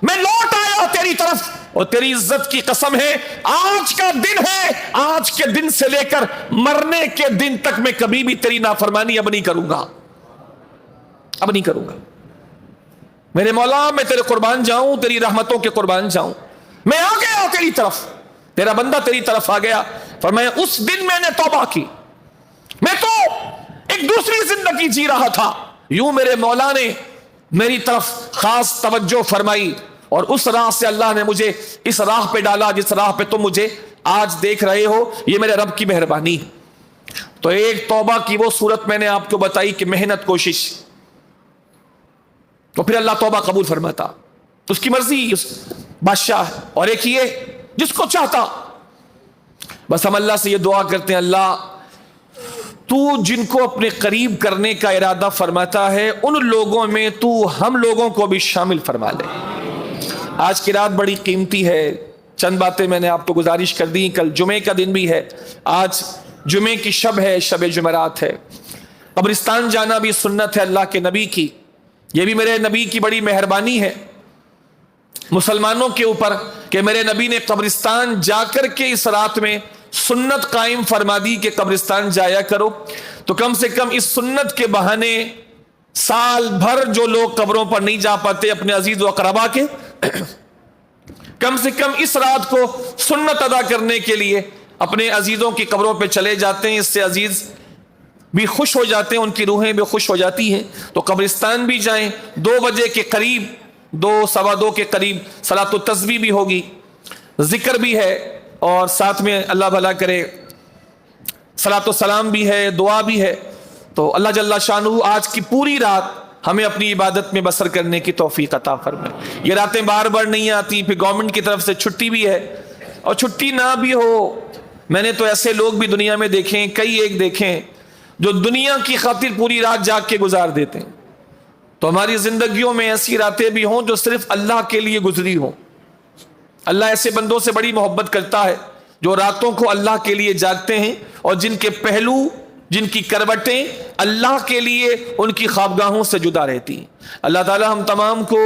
میں لوٹ آیا تیری طرف، اور تیری عزت کی قسم ہے آج کا دن ہے، آج کے دن سے لے کر مرنے کے دن تک میں کبھی بھی تیری نافرمانی اب نہیں کروں گا. میرے مولا میں تیرے قربان جاؤں، تیری رحمتوں کے قربان جاؤں. میں آ گیا تیری طرف، تیرا بندہ تیری طرف آ گیا. فرمایا اس دن میں نے توبہ کی، میں تو ایک دوسری زندگی جی رہا تھا. یوں میرے مولا نے میری طرف خاص توجہ فرمائی اور اس راہ سے اللہ نے مجھے اس راہ پہ ڈالا جس راہ پہ تم مجھے آج دیکھ رہے ہو. یہ میرے رب کی مہربانی. تو ایک توبہ کی وہ صورت میں نے آپ کو بتائی کہ محنت کوشش، تو پھر اللہ توبہ قبول فرماتا، اس کی مرضی اس بادشاہ. اور ایک یہ جس کو چاہتا. بس ہم اللہ سے یہ دعا کرتے ہیں اللہ تو جن کو اپنے قریب کرنے کا ارادہ فرماتا ہے ان لوگوں میں تو ہم لوگوں کو بھی شامل فرما لے. آج کی رات بڑی قیمتی ہے، چند باتیں میں نے آپ کو گزارش کر دی. کل جمعے کا دن بھی ہے، آج جمعے کی شب ہے، شب جمعرات ہے. قبرستان جانا بھی سنت ہے اللہ کے نبی کی، یہ بھی میرے نبی کی بڑی مہربانی ہے مسلمانوں کے اوپر کہ میرے نبی نے قبرستان جا کر کے اس رات میں سنت قائم فرما دی کہ قبرستان جایا کرو. تو کم سے کم اس سنت کے بہانے سال بھر جو لوگ قبروں پر نہیں جا پاتے اپنے عزیز و اقربا کے، کم سے کم اس رات کو سنت ادا کرنے کے لیے اپنے عزیزوں کی قبروں پہ چلے جاتے ہیں. اس سے عزیز بھی خوش ہو جاتے ہیں، ان کی روحیں بھی خوش ہو جاتی ہیں. تو قبرستان بھی جائیں، 2 بجے کے قریب، 2 سوا 2 کے قریب صلاۃ التسبیح بھی ہوگی، ذکر بھی ہے، اور ساتھ میں اللہ بھلا کرے صلاۃ و سلام بھی ہے، دعا بھی ہے. تو اللہ جل شانہ آج کی پوری رات ہمیں اپنی عبادت میں بسر کرنے کی توفیق عطا فرمائے. یہ راتیں بار بار نہیں آتی، پھر گورنمنٹ کی طرف سے چھٹی بھی ہے، اور چھٹی نہ بھی ہو، میں نے تو ایسے لوگ بھی دنیا میں دیکھیں، کئی ایک دیکھیں جو دنیا کی خاطر پوری رات جاگ کے گزار دیتے ہیں. تو ہماری زندگیوں میں ایسی راتیں بھی ہوں جو صرف اللہ کے لیے گزری ہوں. اللہ ایسے بندوں سے بڑی محبت کرتا ہے جو راتوں کو اللہ کے لیے جاگتے ہیں اور جن کے پہلو، جن کی کروٹیں اللہ کے لیے ان کی خوابگاہوں سے جدا رہتی ہیں. اللہ تعالی ہم تمام کو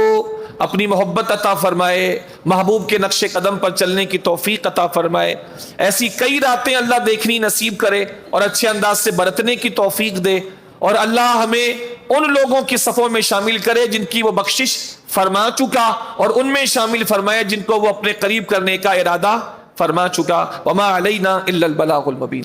اپنی محبت عطا فرمائے، محبوب کے نقش قدم پر چلنے کی توفیق عطا فرمائے. ایسی کئی راتیں اللہ دیکھنی نصیب کرے اور اچھے انداز سے برتنے کی توفیق دے، اور اللہ ہمیں ان لوگوں کی صفوں میں شامل کرے جن کی وہ بخشش فرما چکا، اور ان میں شامل فرمائے جن کو وہ اپنے قریب کرنے کا ارادہ فرما چکا. وما علینا الا البلاغ المبین.